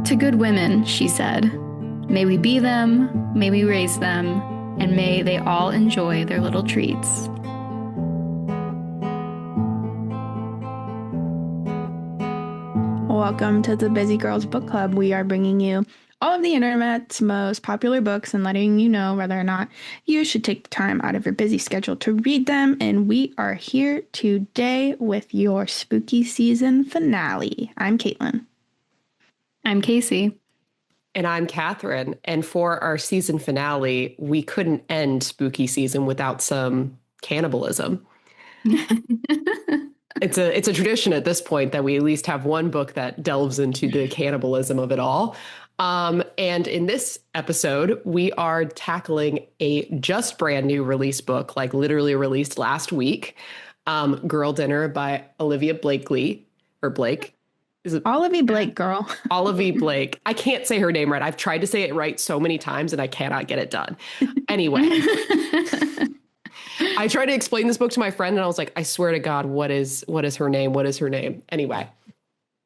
To good women, she said, may we be them, may we raise them, and may they all enjoy their little treats. Welcome to the Busy Girls Book Club. We are bringing you all of the internet's most popular books and letting you know whether or not you should take the time out of your busy schedule to read them. And we are here today with your spooky season finale. I'm Caitlin. I'm Casey. And I'm Catherine. And for our season finale, we couldn't end spooky season without some cannibalism. It's a tradition at this point that we at least have one book that delves into the cannibalism of it all. And in this episode, we are tackling a just brand new release book, like literally released last week, Girl Dinner by Olivia Blakely, or Blake. Is it Olivie Blake, girl? Olivie Blake. I can't say her name right. I've tried to say it right so many times and I cannot get it done. Anyway. I tried to explain this book to my friend and I was like, I swear to God, what is her name? What is her name? Anyway,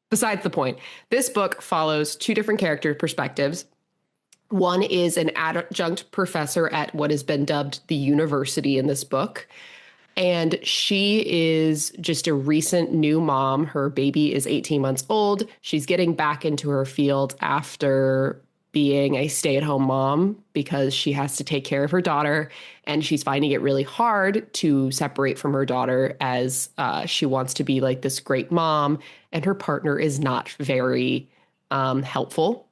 besides the point, this book follows two different character perspectives. One is an adjunct professor at what has been dubbed the university in this book. And she is just a recent new mom. Her baby is 18 months old. She's getting back into her field after being a stay-at-home mom because she has to take care of her daughter, and she's finding it really hard to separate from her daughter as she wants to be like this great mom, and her partner is not very helpful.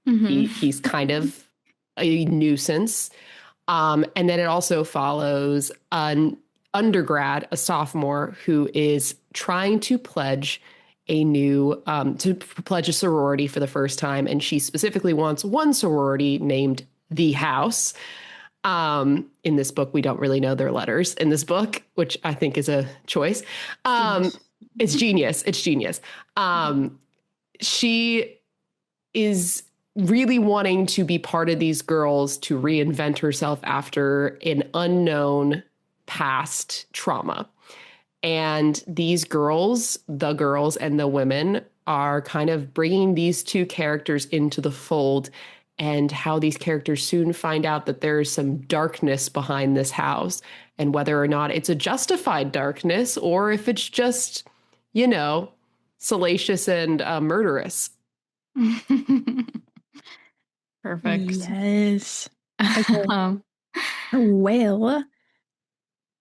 Mm-hmm. He's kind of a nuisance. And then it also follows an undergrad, a sophomore, who is trying to pledge a sorority for the first time. And she specifically wants one sorority named The House. In this book, we don't really know their letters in this book, which I think is a choice. It's genius. It's genius. She is really wanting to be part of these girls to reinvent herself after an unknown past trauma. And these girls, the girls and the women, are kind of bringing these two characters into the fold, and how these characters soon find out that there's some darkness behind this house, and whether or not it's a justified darkness or if it's just, salacious and murderous. Perfect. Yes. Okay. Well,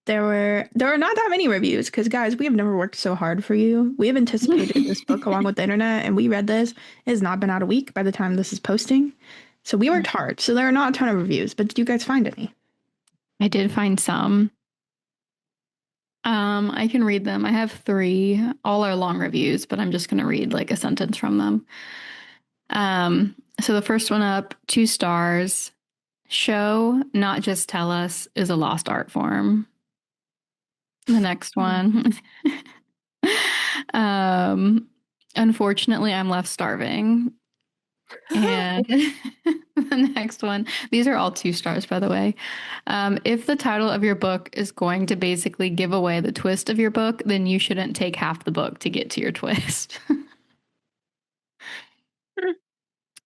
there were not that many reviews because, guys, we have never worked so hard for you. We have anticipated this book along with the internet, and we read this. It has not been out a week by the time this is posting. So we worked hard. So there are not a ton of reviews, but did you guys find any? I did find some. I can read them. I have 3. All are long reviews, but I'm just going to read like a sentence from them. So the first one up, 2 stars. Show, not just tell us, is a lost art form. The next one. Unfortunately, I'm left starving. And the next one, these are all 2 stars, by the way. If the title of your book is going to basically give away the twist of your book, then you shouldn't take half the book to get to your twist.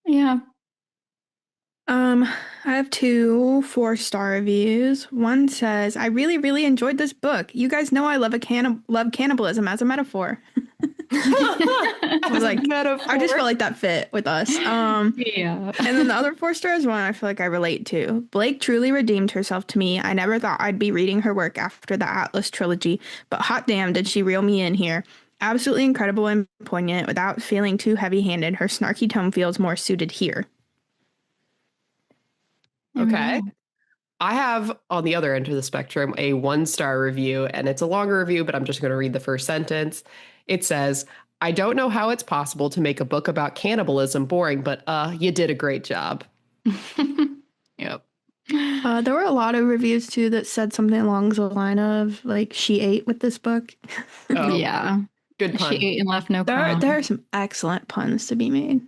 Yeah. I have 2 4-star reviews. One says, I really, really enjoyed this book. You guys know I love cannibalism as a metaphor. I was like, I just felt like that fit with us. Yeah. And then the other 4-star is one I feel like I relate to. Blake truly redeemed herself to me. I never thought I'd be reading her work after the Atlas trilogy, but hot damn did she reel me in here. Absolutely incredible and poignant without feeling too heavy-handed. Her snarky tone feels more suited here. Okay. I have, on the other end of the spectrum, a 1-star review, and it's a longer review, but I'm just going to read the first sentence. It says, I don't know how it's possible to make a book about cannibalism boring, but you did a great job. Yep. There were a lot of reviews, too, that said something along the line of, like, she ate with this book. Oh, yeah. Good pun. She ate and left no crumb. There are some excellent puns to be made.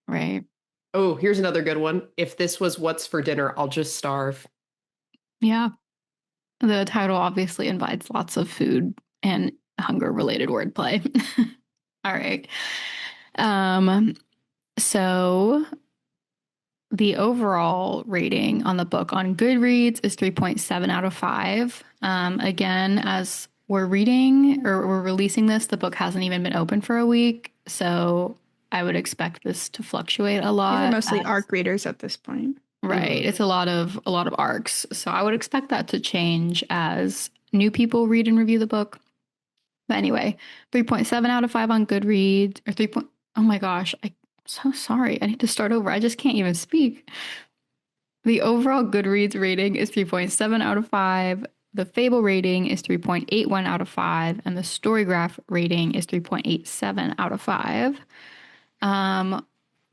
Right. Oh, here's another good one. If this was what's for dinner, I'll just starve. Yeah. The title obviously invites lots of food and hunger-related wordplay. All right. So the overall rating on the book on Goodreads is 3.7 out of 5. Again, as we're reading or we're releasing this, the book hasn't even been open for a week. So I would expect this to fluctuate a lot. These are mostly ARC readers at this point. Right. It's a lot of ARCs. So I would expect that to change as new people read and review the book. But anyway, 3.7 out of 5 on Goodreads or 3. Oh my gosh, I'm so sorry. I need to start over. I just can't even speak. The overall Goodreads rating is 3.7 out of 5. The Fable rating is 3.81 out of 5, and the Storygraph rating is 3.87 out of 5.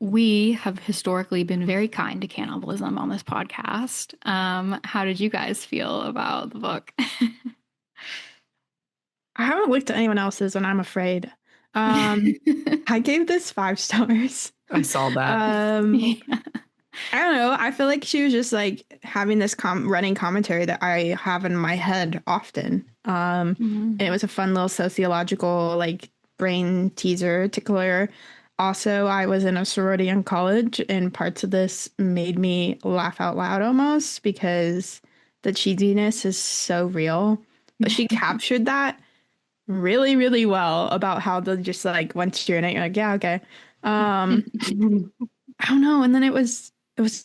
We have historically been very kind to cannibalism on this podcast. How did you guys feel about the book? I haven't looked at anyone else's, and I'm afraid. I gave this 5 stars. I saw that. Yeah. I don't know. I feel like she was just like having this running commentary that I have in my head often. And it was a fun little sociological like brain teaser tickler. Also, I was in a sorority in college, and parts of this made me laugh out loud almost because the cheesiness is so real. But she captured that really, really well about how they'll just like once you're in it, you're like, yeah, okay. I don't know. And then it was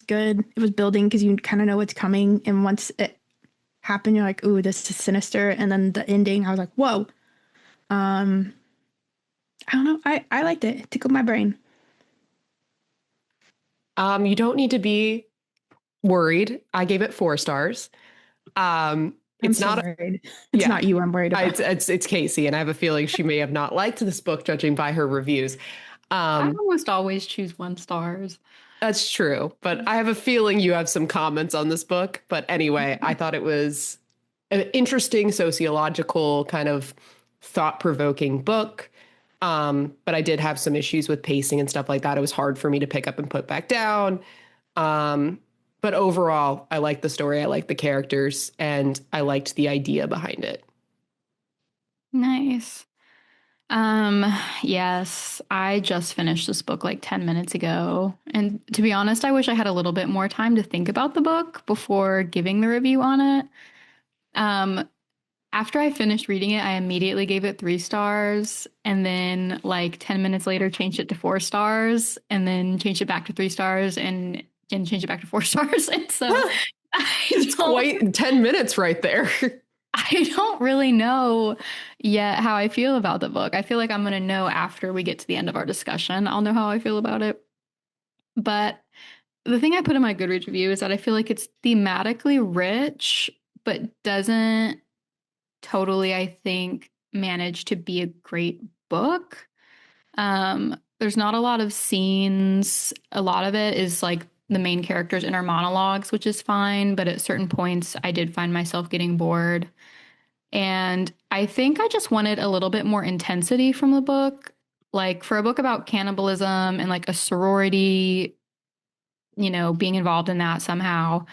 good. It was building because you kind of know what's coming. And once it happened, you're like, ooh, this is sinister. And then the ending, I was like, whoa. I don't know. I liked it. It tickled my brain. You don't need to be worried. I gave it 4 stars. It's so not worried. It's not you I'm worried about. It's Casey, and I have a feeling she may have not liked this book, judging by her reviews. I almost always choose 1 stars. That's true, but I have a feeling you have some comments on this book. But anyway, I thought it was an interesting sociological kind of thought-provoking book. But I did have some issues with pacing and stuff like that. It was hard for me to pick up and put back down. But overall, I liked the story. I liked the characters, and I liked the idea behind it. Nice. Yes, I just finished this book like 10 minutes ago. And to be honest, I wish I had a little bit more time to think about the book before giving the review on it. After I finished reading it, I immediately gave it 3 stars, and then like 10 minutes later changed it to 4 stars, and then changed it back to 3 stars, and changed it back to 4 stars. And so it's quite 10 minutes right there. I don't really know yet how I feel about the book. I feel like I'm going to know after we get to the end of our discussion. I'll know how I feel about it. But the thing I put in my Goodreads review is that I feel like it's thematically rich, but doesn't totally, I think, manage to be a great book. There's not a lot of scenes. A lot of it is like the main character's inner monologues, which is fine. But at certain points, I did find myself getting bored. And I think I just wanted a little bit more intensity from the book. Like for a book about cannibalism and like a sorority, you know, being involved in that somehow,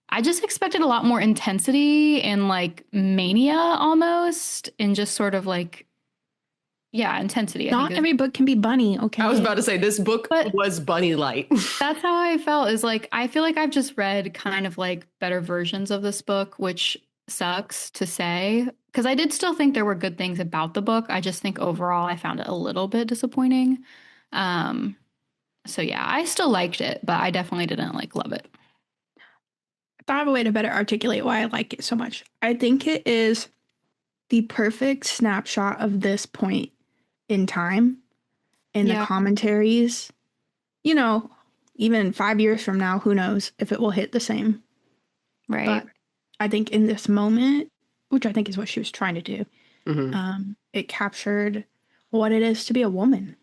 I just expected a lot more intensity and like mania almost, and just sort of like, yeah, intensity. Not every book can be bunny, okay? I was about to say this book was bunny light. That's how I felt, is like, I feel like I've just read kind of like better versions of this book, which sucks to say, because I did still think there were good things about the book. I just think overall I found it a little bit disappointing. So yeah, I still liked it, but I definitely didn't like love it. I have a way to better articulate why I like it so much. I think it is the perfect snapshot of this point in time in the commentaries. You know, even 5 years from now, who knows if it will hit the same. Right. But I think in this moment, which I think is what she was trying to do, it captured what it is to be a woman.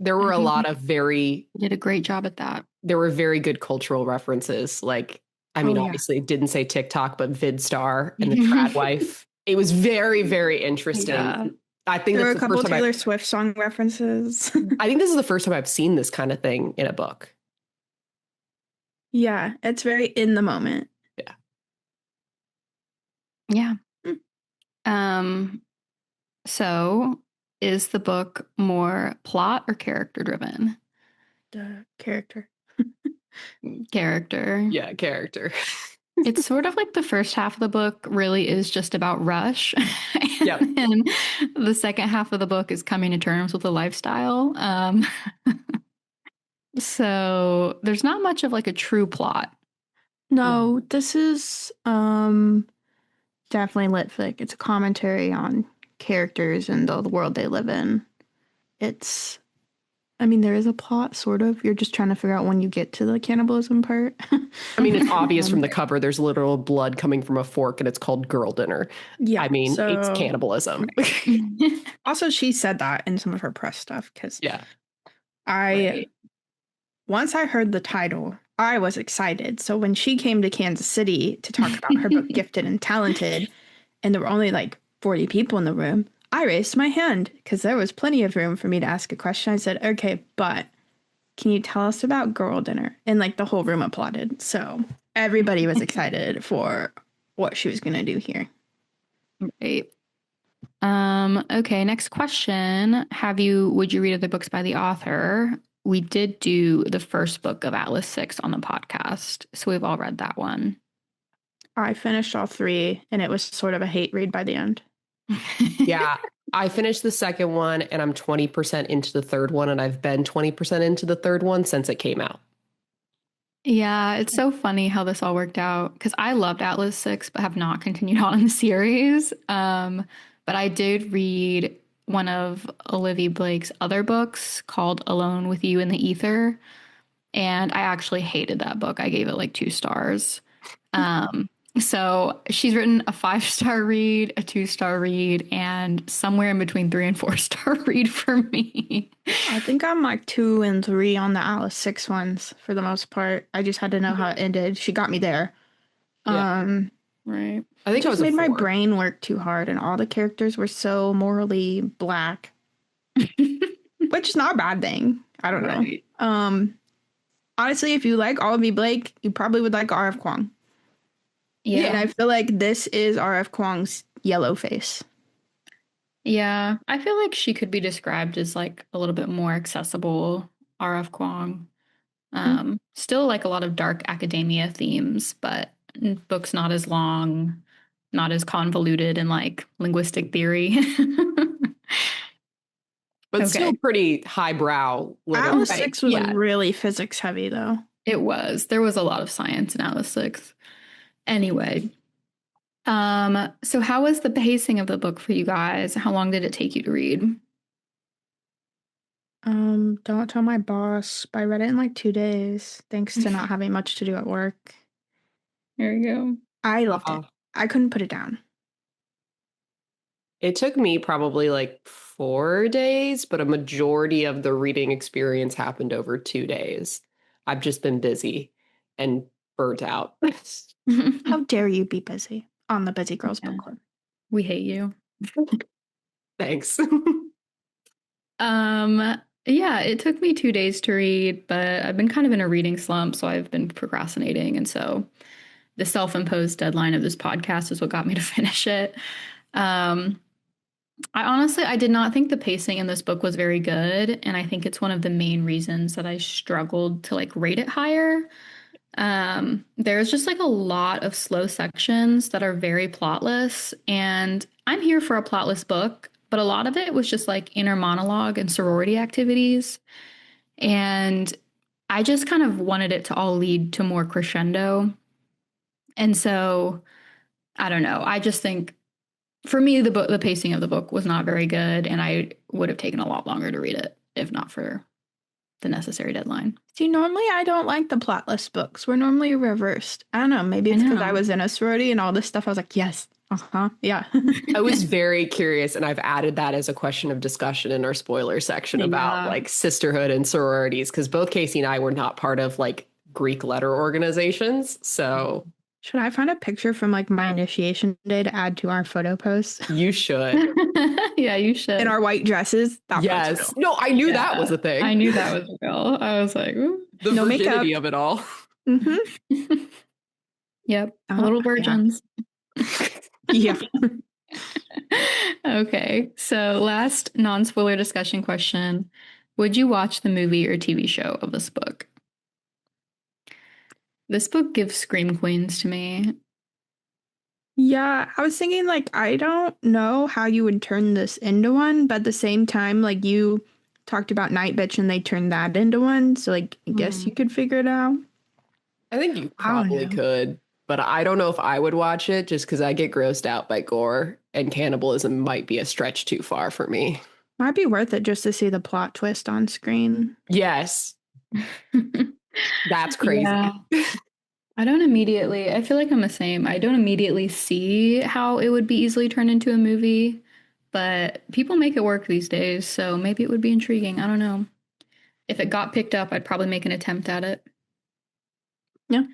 There were a lot of did a great job at that. There were very good cultural references. Like, I mean, obviously it didn't say TikTok, but VidStar and the trad wife. It was very, very interesting. Yeah. I think there were a couple Taylor Swift song references. I think this is the first time I've seen this kind of thing in a book. Yeah, it's very in the moment. Yeah. So is the book more plot or character driven? The character. Character. Yeah, character. It's sort of like the first half of the book really is just about Rush. Yep. And the second half of the book is coming to terms with the lifestyle. So there's not much of like a true plot. No, this is definitely lit fic. It's a commentary on characters and the world they live in. It's, I mean, there is a plot, sort of. You're just trying to figure out when you get to the cannibalism part. I mean, it's obvious from the cover. There's literal blood coming from a fork, and it's called Girl Dinner. Yeah, I mean, it's so cannibalism. also she said that in some of her press stuff because Yeah. once I heard the title, I was excited. So when she came to Kansas City to talk about her book Gifted and Talented, and there were only like 40 people in the room, I raised my hand because there was plenty of room for me to ask a question. I said, okay, but can you tell us about Girl Dinner? And like the whole room applauded. So everybody was excited for what she was going to do here. Right. Okay, next question. Would you read other books by the author? We did do the first book of Atlas 6 on the podcast, so we've all read that one. I finished all 3, and it was sort of a hate read by the end. Yeah. I finished the second one, and I'm 20% into the third one, and I've been 20% into the third one since it came out. Yeah, it's so funny how this all worked out because I loved Atlas 6 but have not continued on in the series. But I did read one of Olivie Blake's other books called Alone with You in the Ether, and I actually hated that book. I gave it like 2 stars. So she's written a 5-star read, a 2-star read, and somewhere in between 3 and 4-star read for me. I think I'm like 2 and 3 on the Atlas 6 ones for the most part. I just had to know how it ended. She got me there. Yeah. Right. I think it I was just made my brain work too hard, and all the characters were so morally black, which is not a bad thing. I don't know. Honestly, if you like Olivie Blake, you probably would like R.F. Kuang. Yeah. And I feel like this is R.F. Kuang's yellow face. Yeah, I feel like she could be described as like a little bit more accessible R.F. Kuang. Still like a lot of dark academia themes, but books not as long, not as convoluted in like linguistic theory. But still pretty highbrow. Atlas 6 was really physics heavy, though. It was. There was a lot of science in Atlas 6. Anyway, so how was the pacing of the book for you guys? How long did it take you to read? Don't tell my boss, but I read it in like 2 days, thanks to not having much to do at work. There you go. I loved it. I couldn't put it down. It took me probably like 4 days, but a majority of the reading experience happened over 2 days. I've just been busy and burnt out. How dare you be busy on the Busy Girls Book Club? We hate you. Thanks. Yeah, it took me 2 days to read, but I've been kind of in a reading slump, so I've been procrastinating. And so the self-imposed deadline of this podcast is what got me to finish it. I did not think the pacing in this book was very good. And I think it's one of the main reasons that I struggled to like rate it higher. There's just like a lot of slow sections that are very plotless. And I'm here for a plotless book, but a lot of it was just like inner monologue and sorority activities. And I just kind of wanted it to all lead to more crescendo. And so I don't know. I just think for me, the pacing of the book was not very good, and I would have taken a lot longer to read it if not for the necessary deadline. See, normally I don't like the plotless books. We're normally reversed. I don't know. Maybe it's because I was in a sorority and all this stuff. I was like, yes. Yeah. I was very curious, and I've added that as a question of discussion in our spoiler section about like sisterhood and sororities, because both Casey and I were not part of like Greek letter organizations. So should I find a picture from like my initiation day to add to our photo post? You should. Yeah, you should. In our white dresses. Yes. No, I knew that was a thing. I knew that was real. I was like, ooh. The no virginity makeup of it all. Mm-hmm. Yep. Little virgins. Yeah. Okay. So last non-spoiler discussion question. Would you watch the movie or TV show of this book? This book gives Scream Queens to me. Yeah, I was thinking like I don't know how you would turn this into one, but at the same time, like you talked about Night Bitch and they turned that into one, so like I guess you could figure it out. I think you I don't probably know. could, but I don't know if I would watch it just because I get grossed out by gore and cannibalism might be a stretch too far for me. Might be worth it just to see the plot twist on screen. Yes, that's crazy. Yeah. I feel like I'm the same. I don't immediately see how it would be easily turned into a movie, but people make it work these days, so maybe it would be intriguing. I don't know. If it got picked up, I'd probably make an attempt at it. Yeah.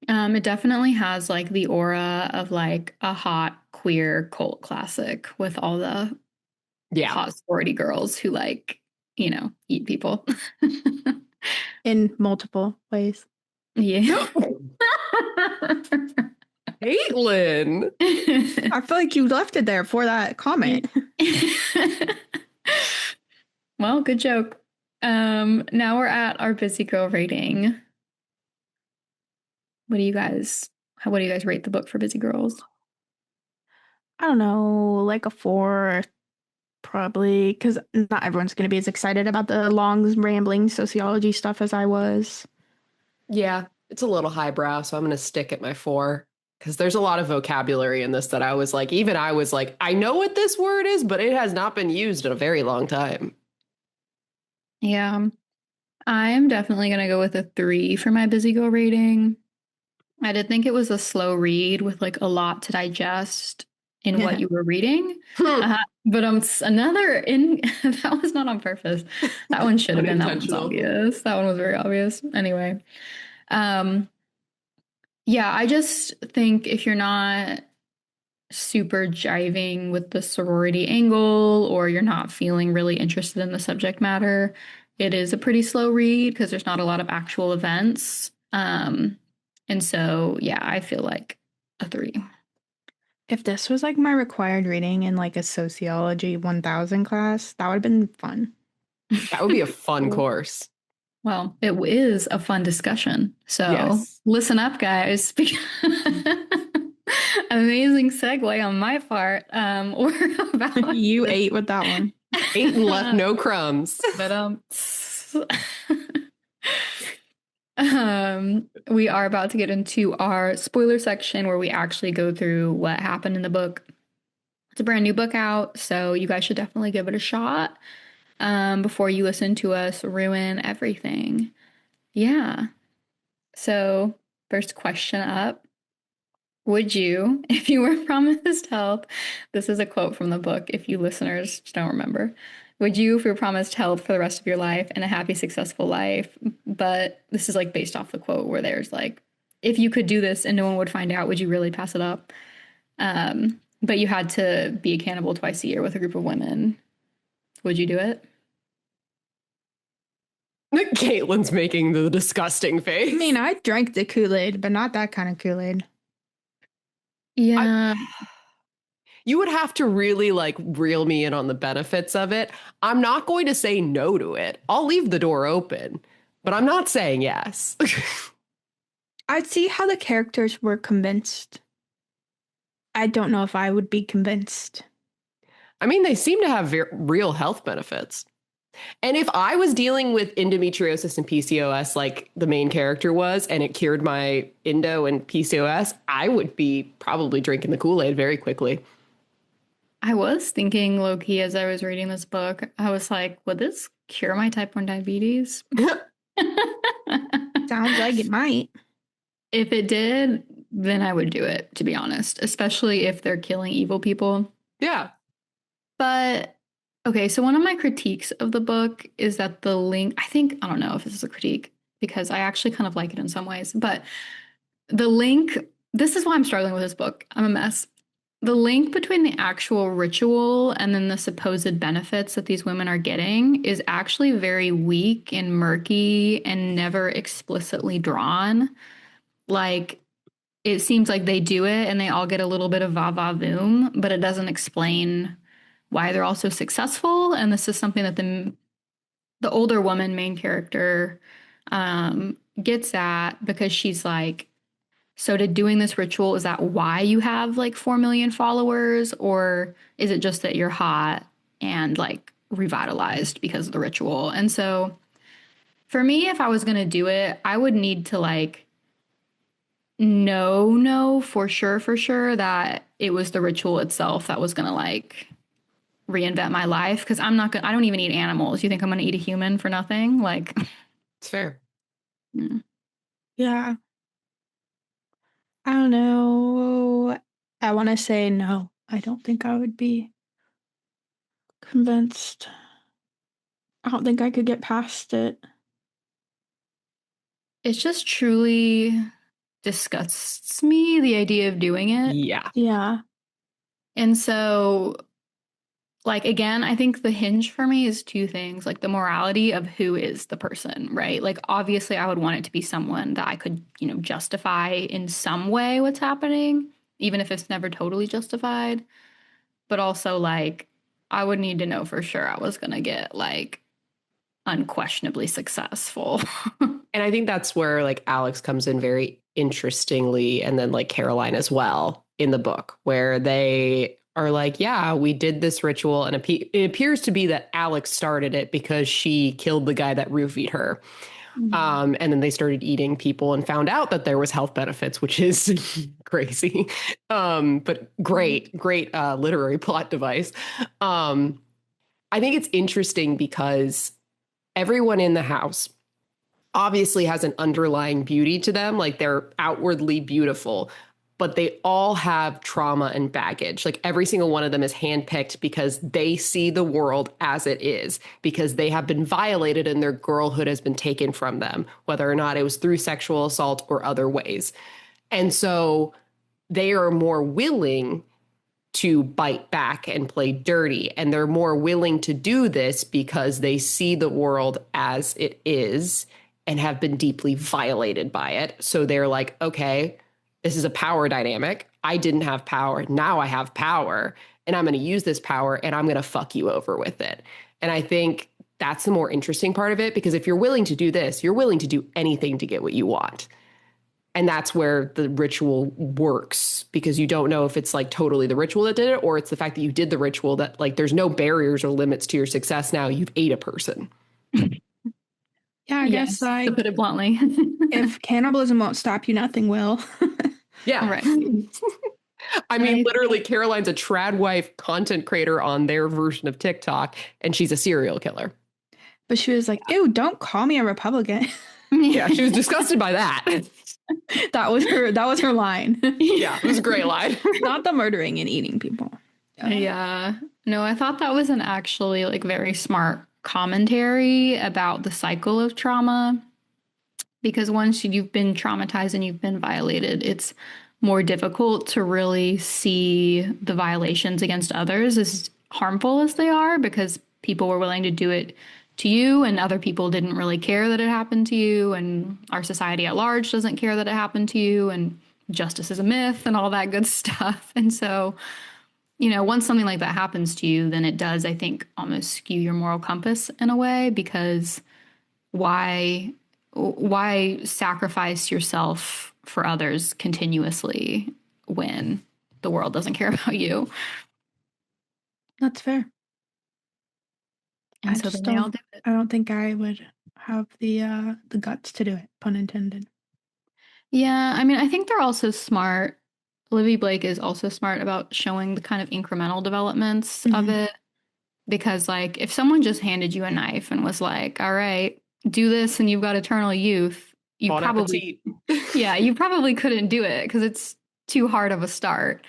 It definitely has like the aura of like a hot queer cult classic with all the Yeah. hot sorority girls who like, eat people. In multiple ways. Yeah. Caitlin. I feel like you left it there for that comment. Well, good joke. Now we're at our busy girl rating. What do you guys rate the book for busy girls? I don't know, like a 4, probably, because not everyone's going to be as excited about the long, rambling sociology stuff as I was. Yeah, it's a little highbrow, so I'm going to stick at my 4 because there's a lot of vocabulary in this that I was like, I know what this word is, but it has not been used in a very long time. Yeah, I am definitely going to go with a 3 for my busy girl rating. I did think it was a slow read with like a lot to digest in what you were reading. But that was not on purpose. That one should have been. That one's obvious. That one was very obvious. Anyway, yeah, I just think if you're not super jiving with the sorority angle or you're not feeling really interested in the subject matter, it is a pretty slow read because there's not a lot of actual events. And so, yeah, I feel like a 3. If this was like my required reading in like a sociology 1000 class, that would have been fun. That would be a fun course. Well, it is a fun discussion. So yes. Listen up, guys. Amazing segue on my part. We're about you ate with that one. Ate and left no crumbs. But we are about to get into our spoiler section where we actually go through what happened in the book. It's a brand new book out, so you guys should definitely give it a shot before you listen to us ruin everything. Yeah. So, first question up. Would you, if you were promised health, this is a quote from the book, if you listeners don't remember, would you, if you were promised health for the rest of your life and a happy, successful life, but this is like based off the quote where there's like, if you could do this and no one would find out, would you really pass it up? But you had to be a cannibal twice a year with a group of women. Would you do it? Caitlin's making the disgusting face. I mean, I drank the Kool-Aid, but not that kind of Kool-Aid. Yeah. You would have to really like reel me in on the benefits of it. I'm not going to say no to it. I'll leave the door open, but I'm not saying yes. I'd see how the characters were convinced. I don't know if I would be convinced. I mean, they seem to have real health benefits. And if I was dealing with endometriosis and PCOS like the main character was, and it cured my endo and PCOS, I would be probably drinking the Kool-Aid very quickly. I was thinking low-key as I was reading this book, I was like, would this cure my type 1 diabetes? Sounds like it might. If it did, then I would do it, to be honest, especially if they're killing evil people. Yeah. But okay, so one of my critiques of the book is that the link, I don't know if this is a critique because I actually kind of like it in some ways, but the link, this is why I'm struggling with this book. I'm a mess. The link between the actual ritual and then the supposed benefits that these women are getting is actually very weak and murky and never explicitly drawn. Like, it seems like they do it and they all get a little bit of va-va-voom, but it doesn't explain why they're all so successful. And this is something that the the older woman main character gets at, because she's like, so did doing this ritual, is that why you have like 4 million followers, or is it just that you're hot and like revitalized because of the ritual? And so for me, if I was going to do it, I would need to like know for sure that it was the ritual itself that was going to like reinvent my life, because I don't even eat animals. You think I'm going to eat a human for nothing? Like, It's fair. Yeah. I don't know. I want to say no. I don't think I would be convinced. I don't think I could get past it. it just truly disgusts me, the idea of doing it. Yeah. Yeah. And so, like, again, I think the hinge for me is two things, like the morality of who is the person, right? Like, obviously, I would want it to be someone that I could, justify in some way what's happening, even if it's never totally justified. But also, like, I would need to know for sure I was going to get, like, unquestionably successful. And I think that's where like Alex comes in very interestingly, and then like Caroline as well in the book, where they are like, yeah, we did this ritual, and it appears to be that Alex started it because she killed the guy that roofied her. And then they started eating people and found out that there was health benefits, which is crazy. But great literary plot device. I think it's interesting because everyone in the house obviously has an underlying beauty to them. Like they're outwardly beautiful, but they all have trauma and baggage. Like every single one of them is handpicked because they see the world as it is, because they have been violated and their girlhood has been taken from them, whether or not it was through sexual assault or other ways. And so they are more willing to bite back and play dirty. And they're more willing to do this because they see the world as it is and have been deeply violated by it. So they're like, okay, this is a power dynamic. I didn't have power. Now I have power, and I'm going to use this power, and I'm going to fuck you over with it. And I think that's the more interesting part of it, because if you're willing to do this, you're willing to do anything to get what you want. And that's where the ritual works, because you don't know if it's like totally the ritual that did it, or it's the fact that you did the ritual that like there's no barriers or limits to your success. Now you've ate a person. Yeah, I guess to like put it bluntly. if cannibalism won't stop you, nothing will. Yeah. Right. I mean, literally, Caroline's a trad wife content creator on their version of TikTok, and she's a serial killer. But she was like, ew, don't call me a Republican. Yeah, she was disgusted by that. That was her line. Yeah, it was a great line. Not the murdering and eating people. Yeah. No, I thought that was an actually like very smart commentary about the cycle of trauma, because once you've been traumatized and you've been violated, it's more difficult to really see the violations against others as harmful as they are, because people were willing to do it to you and other people didn't really care that it happened to you, and our society at large doesn't care that it happened to you, and justice is a myth and all that good stuff. And so, once something like that happens to you, then it does, I think, almost skew your moral compass in a way, because why sacrifice yourself for others continuously when the world doesn't care about you? That's fair. And so they all do it. I don't think I would have the guts to do it, pun intended. Yeah, I mean, I think they're also smart. Olivie Blake is also smart about showing the kind of incremental developments of it. Because, like, if someone just handed you a knife and was like, all right, do this and you've got eternal youth, you Bon probably, appetit. yeah, you probably couldn't do it because it's too hard of a start.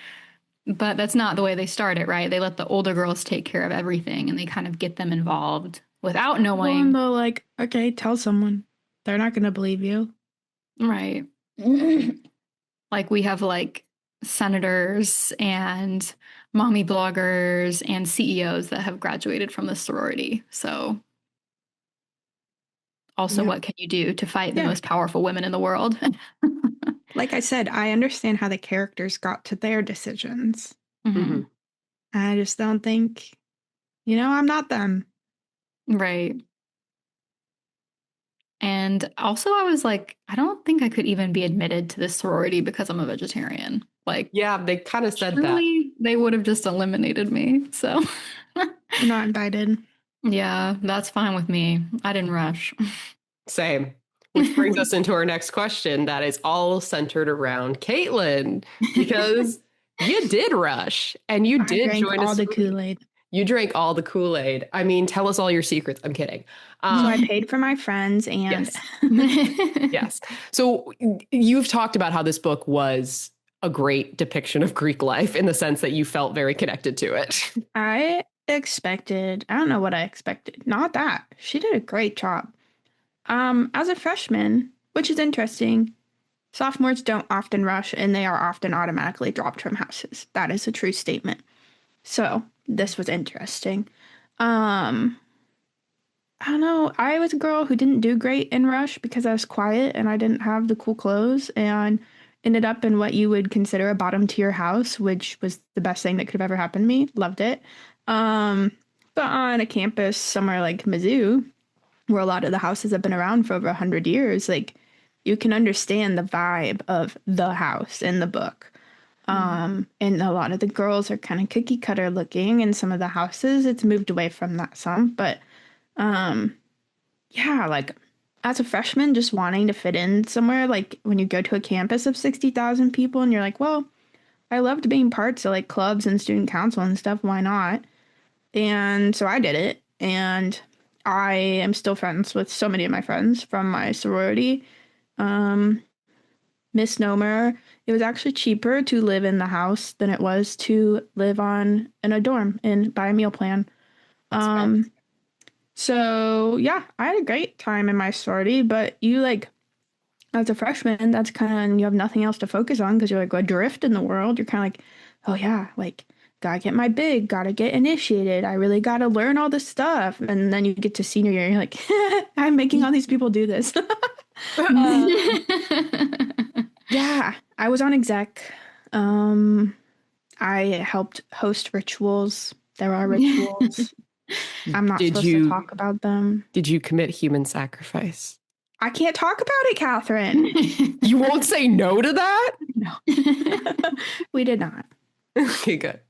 But that's not the way they start it, right? They let the older girls take care of everything and they kind of get them involved without Well, knowing. and they're like, okay, tell someone. They're not going to believe you. Right. Like we have like senators and mommy bloggers and CEOs that have graduated from the sorority. So also, what can you do to fight the most powerful women in the world? Like I said, I understand how the characters got to their decisions. Mm-hmm. I just don't think, I'm not them. Right. And also I was like, I don't think I could even be admitted to this sorority because I'm a vegetarian. Like, Yeah, they kind of said that. surely they would have just eliminated me. So You're not invited. yeah, that's fine with me. I didn't rush. Same. Which brings us into our next question that is all centered around Caitlin, because you did rush and you I did drank join all a the sorority. Kool-Aid. You drank all the Kool-Aid. I mean, tell us all your secrets. I'm kidding. So I paid for my friends and Yes. Yes. So you've talked about how this book was a great depiction of Greek life in the sense that you felt very connected to it. I don't know what I expected. Not that. She did a great job. As a freshman, which is interesting, sophomores don't often rush and they are often automatically dropped from houses. That is a true statement. So this was interesting. I don't know. I was a girl who didn't do great in rush because I was quiet and I didn't have the cool clothes and ended up in what you would consider a bottom tier house, which was the best thing that could have ever happened to me. Loved it. But on a campus somewhere like Mizzou, where a lot of the houses have been around for over 100 years, like you can understand the vibe of the house in the book. And a lot of the girls are kind of cookie cutter looking, and some of the houses, it's moved away from that some. But yeah, like as a freshman, just wanting to fit in somewhere, like when you go to a campus of 60,000 people and you're like, well, I loved being parts of like clubs and student council and stuff. Why not? And so I did it. And I am still friends with so many of my friends from my sorority. Misnomer, it was actually cheaper to live in the house than it was to live in a dorm and buy a meal plan. So yeah, I had a great time in my sorority, but you like as a freshman, that's kind of you have nothing else to focus on because you're like adrift in the world. You're kind of like, oh yeah, like gotta get my big, gotta get initiated. I really gotta learn all this stuff. And then you get to senior year, and you're like, I'm making all these people do this. Yeah, I was on exec. I helped host rituals. There are rituals. I'm not supposed to talk about them. Did you commit human sacrifice? I can't talk about it, Catherine. You won't say no to that? No. We did not. Okay, good.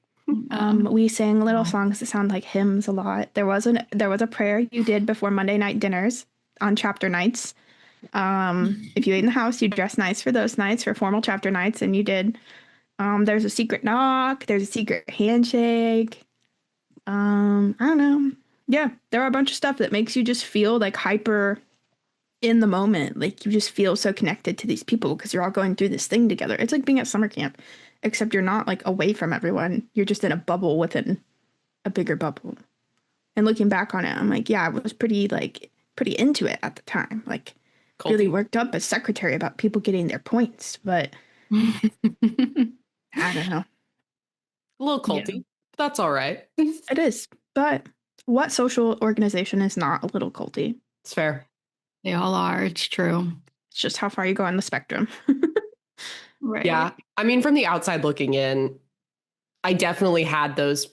We sang little songs that sound like hymns a lot. There was a prayer you did before Monday night dinners on chapter nights. If you ate in the house, you dressed nice for those nights, for formal chapter nights, and you did. There's a secret knock. There's a secret handshake. I don't know. Yeah, there are a bunch of stuff that makes you just feel like hyper in the moment. Like you just feel so connected to these people because you're all going through this thing together. It's like being at summer camp, except you're not like away from everyone. You're just in a bubble within a bigger bubble. And looking back on it, I'm like, yeah, I was pretty into it at the time. Like really worked up as secretary about people getting their points, but I don't know. A little culty. Yeah. That's all right. It is. But what social organization is not a little culty? It's fair. They all are. It's true. It's just how far you go on the spectrum. Right. Yeah. I mean, from the outside looking in, I definitely had those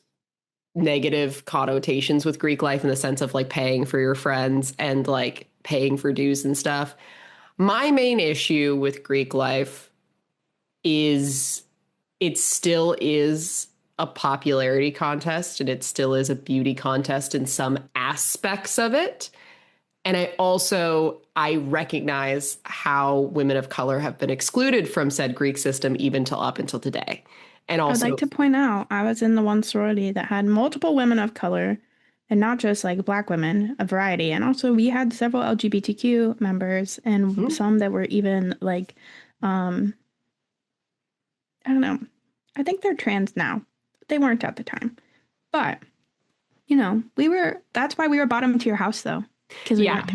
negative connotations with Greek life in the sense of like paying for your friends and like paying for dues and stuff. My main issue with Greek life is it still is a popularity contest and it still is a beauty contest in some aspects of it. And I recognize how women of color have been excluded from said Greek system even up until today. And also, I'd like to point out, I was in the one sorority that had multiple women of color and not just like Black women, a variety. And also we had several LGBTQ members and some that were even like, I don't know. I think they're trans now. They weren't at the time. But, that's why we were bottom tier house though. Yeah.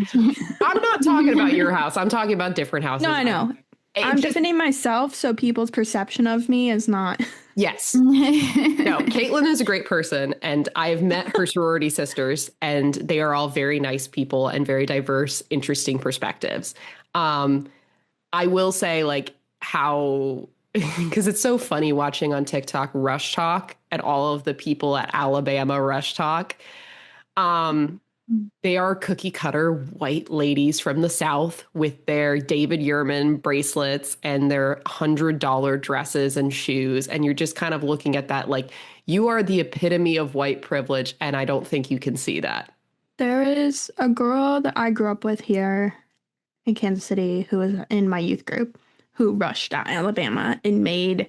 I'm not talking about your house. I'm talking about different houses. No, I know. I'm defending myself, so people's perception of me is not. Yes. No, Caitlin is a great person, and I've met her sorority sisters, and they are all very nice people and very diverse, interesting perspectives. I will say, like, how, because it's so funny watching on TikTok Rush Talk and all of the people at Alabama Rush Talk. They are cookie cutter white ladies from the South with their David Yurman bracelets and their $100 dresses and shoes. And you're just kind of looking at that like, you are the epitome of white privilege. And I don't think you can see that. There is a girl that I grew up with here in Kansas City who was in my youth group who rushed out Alabama and made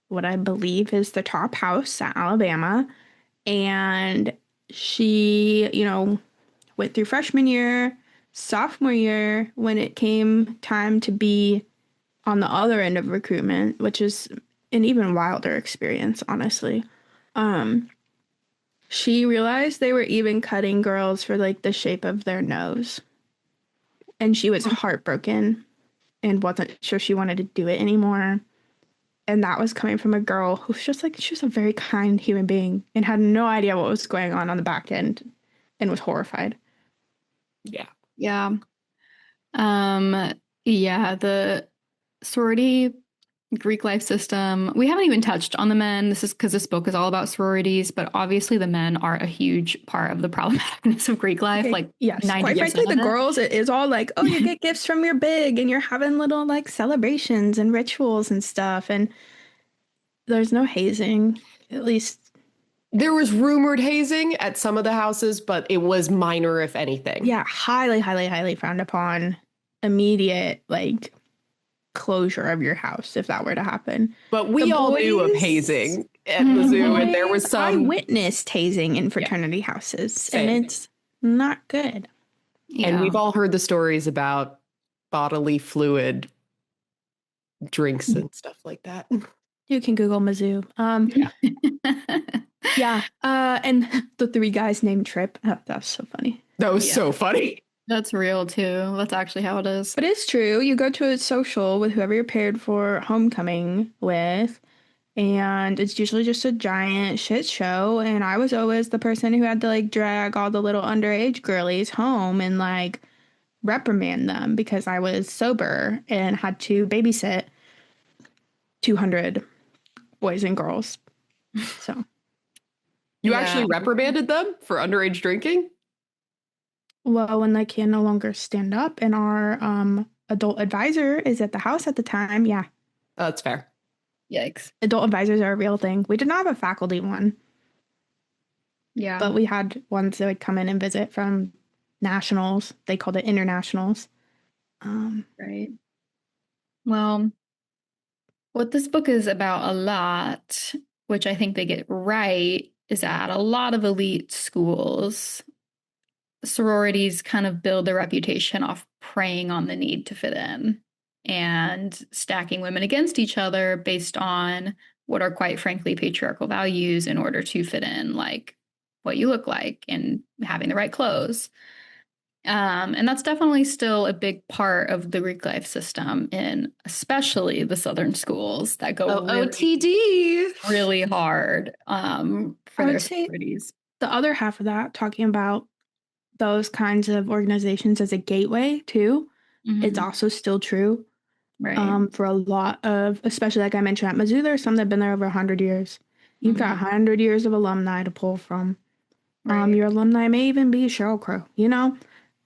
what I believe is the top house at Alabama. And she, went through freshman year, sophomore year, when it came time to be on the other end of recruitment, which is an even wilder experience, honestly. She realized they were even cutting girls for like the shape of their nose. And she was heartbroken and wasn't sure she wanted to do it anymore. And that was coming from a girl who was just like, she was a very kind human being and had no idea what was going on the back end and was horrified. Yeah. Yeah. Yeah, the sorority Greek life system. We haven't even touched on the men. This is because this book is all about sororities, but obviously the men are a huge part of the problematicness of Greek life. Okay, like yes, 90% quite frankly, the of it. girls, it is all like, oh, you get gifts from your big and you're having little like celebrations and rituals and stuff. And there's no hazing, at least. There was rumored hazing at some of the houses, but it was minor, if anything. Yeah, highly, highly, highly frowned upon. Immediate, like, closure of your house if that were to happen. But we all knew of hazing at the zoo, and there was some. I witnessed hazing in fraternity houses, Same. and it's not good. And we've all heard the stories about bodily fluid drinks and stuff like that. You can Google Mizzou. Yeah. And the three guys named Trip. Oh, that's so funny. That was so funny. That's real too. That's actually how it is. But it's true. You go to a social with whoever you're paired for homecoming with, and it's usually just a giant shit show. And I was always the person who had to like drag all the little underage girlies home and like reprimand them because I was sober and had to babysit 200 boys and girls. So you actually reprimanded them for underage drinking? Well, when they can no longer stand up and our adult advisor is at the house at the time, yeah. Oh, that's fair. Yikes. Adult advisors are a real thing. We did not have a faculty one. Yeah. But we had ones that would come in and visit from nationals. They called it internationals. Right. Well, what this book is about a lot, which I think they get right, is that a lot of elite schools, sororities kind of build their reputation off preying on the need to fit in and stacking women against each other based on what are quite frankly patriarchal values in order to fit in, like what you look like and having the right clothes. And that's definitely still a big part of the Greek life system in especially the Southern schools that go OTD really hard for their sororities. The other half of that, talking about those kinds of organizations as a gateway too, it's also still true. Right. For a lot of, especially like I mentioned at Mizzou, there's some that have been there over 100 years. You've got 100 years of alumni to pull from. Right. Your alumni may even be Sheryl Crow, Yeah.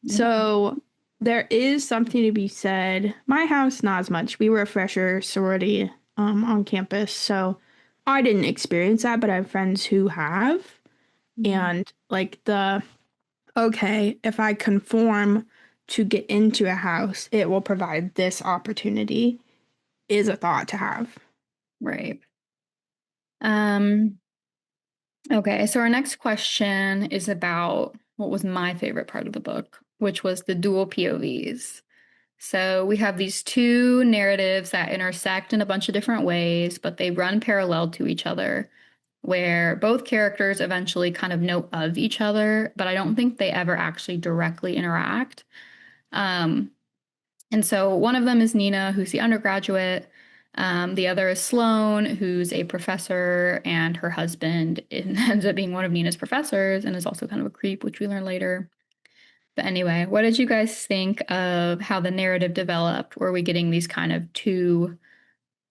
So there is something to be said. My house, not as much. We were a fresher sorority on campus, so I didn't experience that, but I have friends who have. And like okay, if I conform to get into a house, it will provide this opportunity is a thought to have. Right. Okay, so our next question is about what was my favorite part of the book, which was the dual POVs. So we have these two narratives that intersect in a bunch of different ways, but they run parallel to each other, where both characters eventually kind of know of each other, but I don't think they ever actually directly interact. And so one of them is Nina, who's the undergraduate. The other is Sloane, who's a professor, and her husband ends up being one of Nina's professors and is also kind of a creep, which we learn later. But anyway, what did you guys think of how the narrative developed? Were we getting these kind of two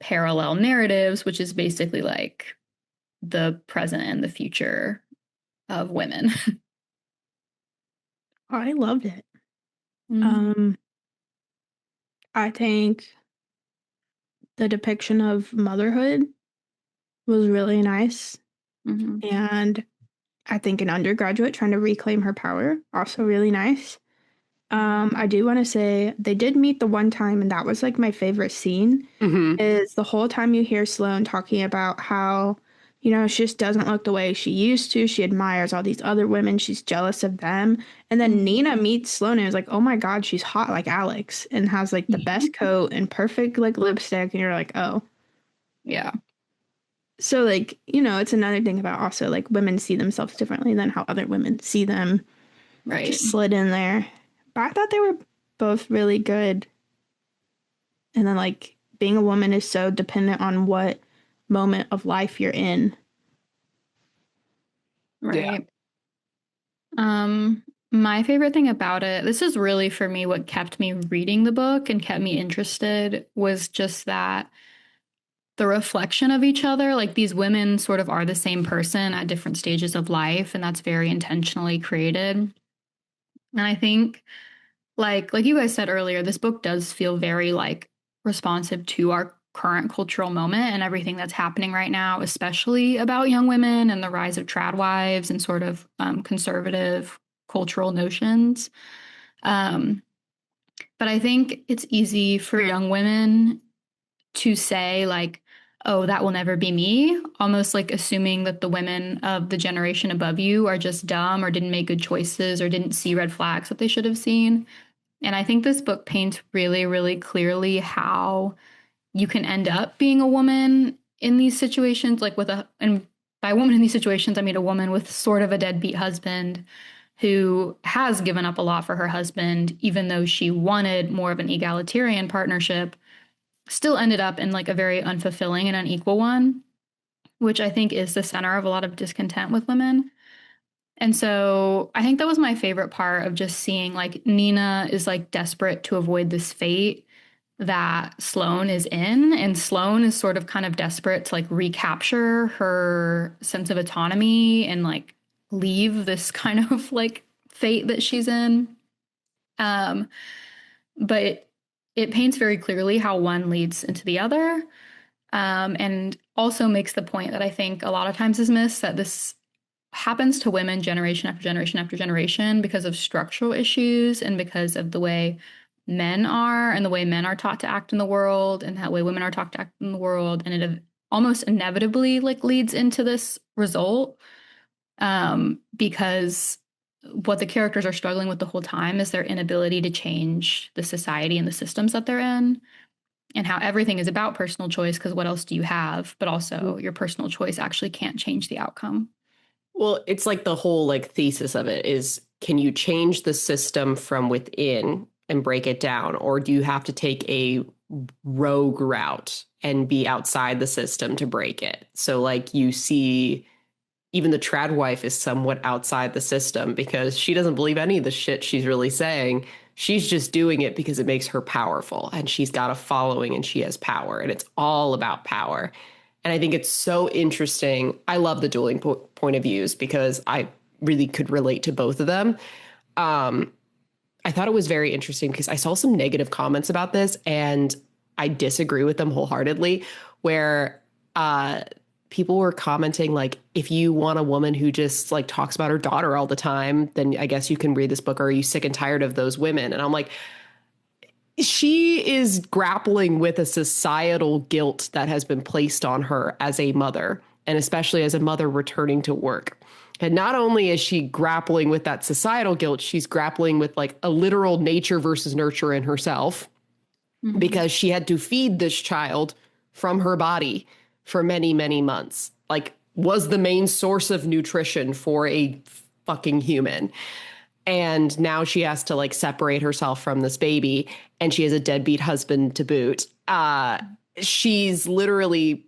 parallel narratives, which is basically like the present and the future of women? I loved it. Mm-hmm. I think the depiction of motherhood was really nice. Mm-hmm. And I think an undergraduate trying to reclaim her power, also really nice. I do want to say they did meet the one time, and that was like my favorite scene. Mm-hmm. Is the whole time you hear Sloane talking about how, she just doesn't look the way she used to. She admires all these other women. She's jealous of them. And then Nina meets Sloane and is like, oh my God, she's hot like Alex and has like the best coat and perfect like lipstick. And you're like, oh. Yeah. So like, it's another thing about also like women see themselves differently than how other women see them. Right. Just slid in there. But I thought they were both really good. And then like being a woman is so dependent on what moment of life you're in. Right. My favorite thing about it, this is really for me what kept me reading the book and kept me interested, was just that the reflection of each other, like these women sort of are the same person at different stages of life, and that's very intentionally created. And I think like you guys said earlier, this book does feel very like responsive to our current cultural moment and everything that's happening right now, especially about young women and the rise of trad wives and sort of conservative cultural notions. Um, but I think it's easy for young women to say like, oh, that will never be me, almost like assuming that the women of the generation above you are just dumb or didn't make good choices or didn't see red flags that they should have seen. And I think this book paints really, really clearly how you can end up being a woman in these situations, like and by woman in these situations, I mean a woman with sort of a deadbeat husband who has given up a lot for her husband, even though she wanted more of an egalitarian partnership, still ended up in like a very unfulfilling and unequal one, which I think is the center of a lot of discontent with women. And so I think that was my favorite part of just seeing like Nina is like desperate to avoid this fate that Sloane is in. And Sloane is sort of kind of desperate to like recapture her sense of autonomy and like leave this kind of like fate that she's in. Um, but it paints very clearly how one leads into the other. And also makes the point that I think a lot of times is missed, that this happens to women generation after generation after generation because of structural issues and because of the way men are and the way men are taught to act in the world and the way women are taught to act in the world. And it almost inevitably like leads into this result, because what the characters are struggling with the whole time is their inability to change the society and the systems that they're in, and how everything is about personal choice because what else do you have? But also your personal choice actually can't change the outcome. Well, it's like the whole like thesis of it is, can you change the system from within and break it down? Or do you have to take a rogue route and be outside the system to break it? So like you see even the trad wife is somewhat outside the system because she doesn't believe any of the shit she's really saying. She's just doing it because it makes her powerful and she's got a following and she has power and it's all about power. And I think it's so interesting. I love the dueling point of views because I really could relate to both of them. I thought it was very interesting because I saw some negative comments about this and I disagree with them wholeheartedly, where people were commenting like, if you want a woman who just like talks about her daughter all the time, then I guess you can read this book. Or are you sick and tired of those women? And I'm like, she is grappling with a societal guilt that has been placed on her as a mother, and especially as a mother returning to work. And not only is she grappling with that societal guilt, she's grappling with like a literal nature versus nurture in herself, because she had to feed this child from her body for many, many months. Like, was the main source of nutrition for a fucking human. And now she has to like separate herself from this baby, and she has a deadbeat husband to boot. She's literally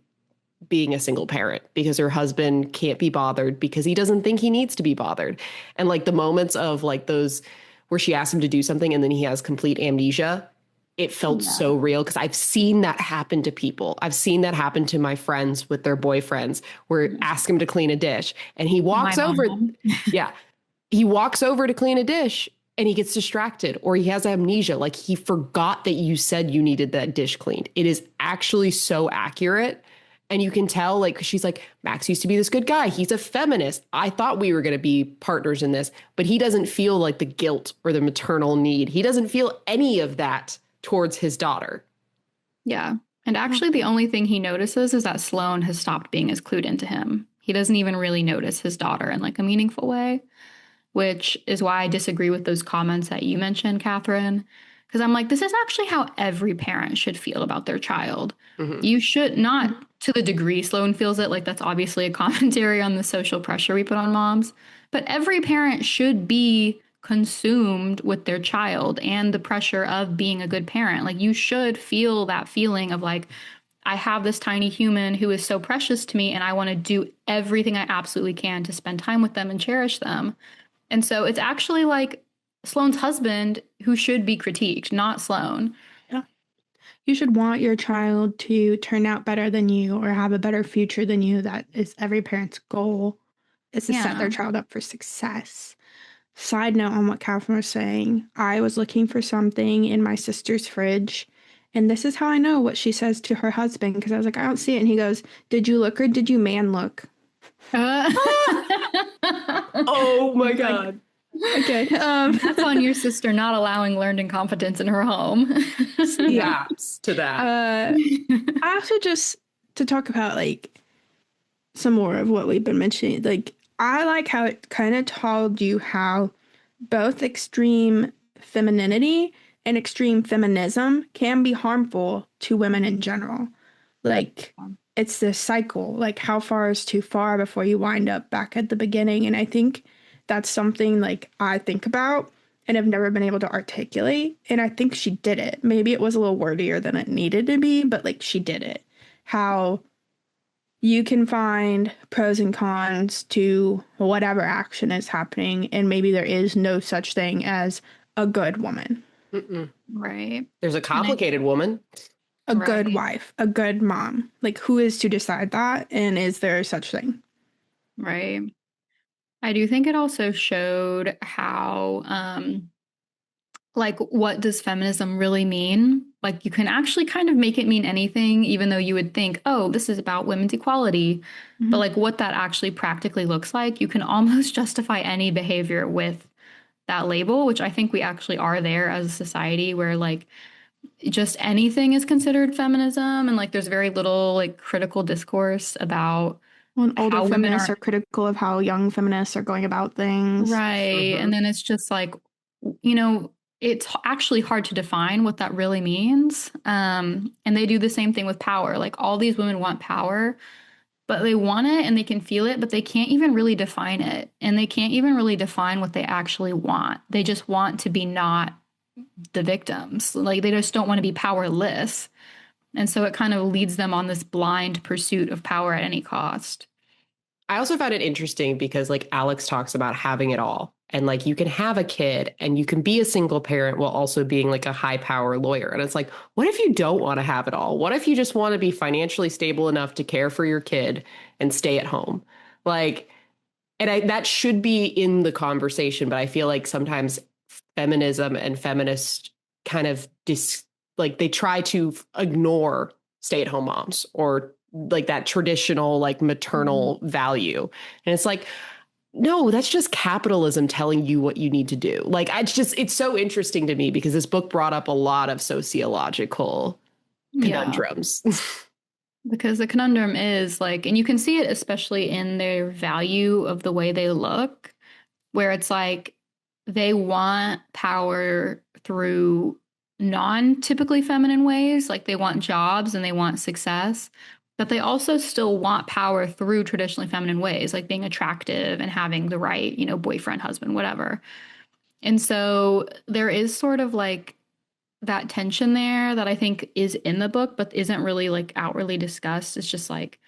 being a single parent because her husband can't be bothered because he doesn't think he needs to be bothered. And like the moments of like those where she asks him to do something and then he has complete amnesia, it felt so real because I've seen that happen to people. I've seen that happen to my friends with their boyfriends, where ask him to clean a dish and he walks over. Yeah. He walks over to clean a dish and he gets distracted or he has amnesia. Like he forgot that you said you needed that dish cleaned. It is actually so accurate. And you can tell, like, she's like, Max used to be this good guy. He's a feminist. I thought we were going to be partners in this, but he doesn't feel like the guilt or the maternal need. He doesn't feel any of that towards his daughter. Yeah. And actually, the only thing he notices is that Sloane has stopped being as clued into him. He doesn't even really notice his daughter in like a meaningful way, which is why I disagree with those comments that you mentioned, Catherine. Because I'm like, this is actually how every parent should feel about their child. Mm-hmm. You should not, to the degree Sloane feels it, like that's obviously a commentary on the social pressure we put on moms. But every parent should be consumed with their child and the pressure of being a good parent. Like you should feel that feeling of like, I have this tiny human who is so precious to me and I want to do everything I absolutely can to spend time with them and cherish them. And so it's actually like Sloane's husband who should be critiqued, not Sloane. Yeah. You should want your child to turn out better than you or have a better future than you. That is every parent's goal, is to set their child up for success. Side note on what Catherine was saying, I was looking for something in my sister's fridge, and this is how I know what she says to her husband, because I was like, I don't see it. And he goes, did you look or did you man look? Oh my God. Okay. That's on your sister not allowing learned incompetence in her home. Snaps to that. I also just to talk about like some more of what we've been mentioning. Like I like how it kind of told you how both extreme femininity and extreme feminism can be harmful to women in general. Like it's this cycle. Like how far is too far before you wind up back at the beginning? And I think that's something like I think about and have never been able to articulate. And I think she did it. Maybe it was a little wordier than it needed to be, but like she did it. How you can find pros and cons to whatever action is happening. And maybe there is no such thing as a good woman. Mm-mm. Right. There's a complicated woman. A good wife, a good mom. Like who is to decide that? And is there such thing? Right. I do think it also showed how, like, what does feminism really mean? Like, you can actually kind of make it mean anything, even though you would think, oh, this is about women's equality. Mm-hmm. But, like, what that actually practically looks like, you can almost justify any behavior with that label, which I think we actually are there as a society where, like, just anything is considered feminism. And, like, there's very little, like, critical discourse about when older feminists are critical of how young feminists are going about things. Right. Mm-hmm. And then it's just like, you know, it's actually hard to define what that really means. And they do the same thing with power. Like all these women want power, but they want it and they can feel it, but they can't even really define it. And they can't even really define what they actually want. They just want to be not the victims. Like they just don't want to be powerless. And so it kind of leads them on this blind pursuit of power at any cost. I also found it interesting because like Alex talks about having it all. And like you can have a kid and you can be a single parent while also being like a high power lawyer. And it's like, what if you don't want to have it all? What if you just want to be financially stable enough to care for your kid and stay at home? Like, and that should be in the conversation, but I feel like sometimes feminism and feminists kind of like they try to ignore stay-at-home moms or like that traditional like maternal value. And it's like, no, that's just capitalism telling you what you need to do. Like it's so interesting to me because this book brought up a lot of sociological conundrums. Yeah. Because the conundrum is like, and you can see it especially in their value of the way they look, where it's like they want power through non-typically feminine ways, like they want jobs and they want success, but they also still want power through traditionally feminine ways, like being attractive and having the right, you know, boyfriend, husband, whatever. And so there is sort of like that tension there that I think is in the book, but isn't really like outwardly discussed. It's just like,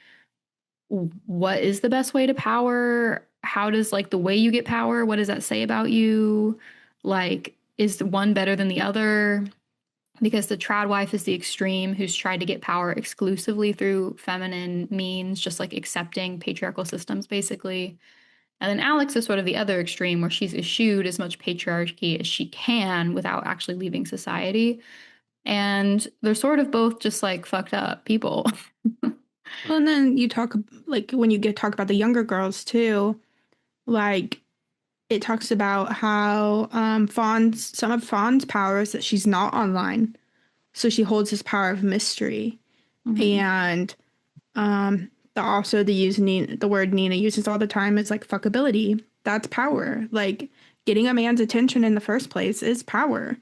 what is the best way to power? How does like the way you get power, what does that say about you? Like, is one better than the other? Because the trad wife is the extreme who's tried to get power exclusively through feminine means, just like accepting patriarchal systems, basically. And then Alex is sort of the other extreme where she's eschewed as much patriarchy as she can without actually leaving society. And they're sort of both just like fucked up people. Well, and then you talk like when you talk about the younger girls too, like it talks about how some of Fawn's powers that she's not online, so she holds this power of mystery, and the word Nina uses all the time is like fuckability. That's power. Like getting a man's attention in the first place is power.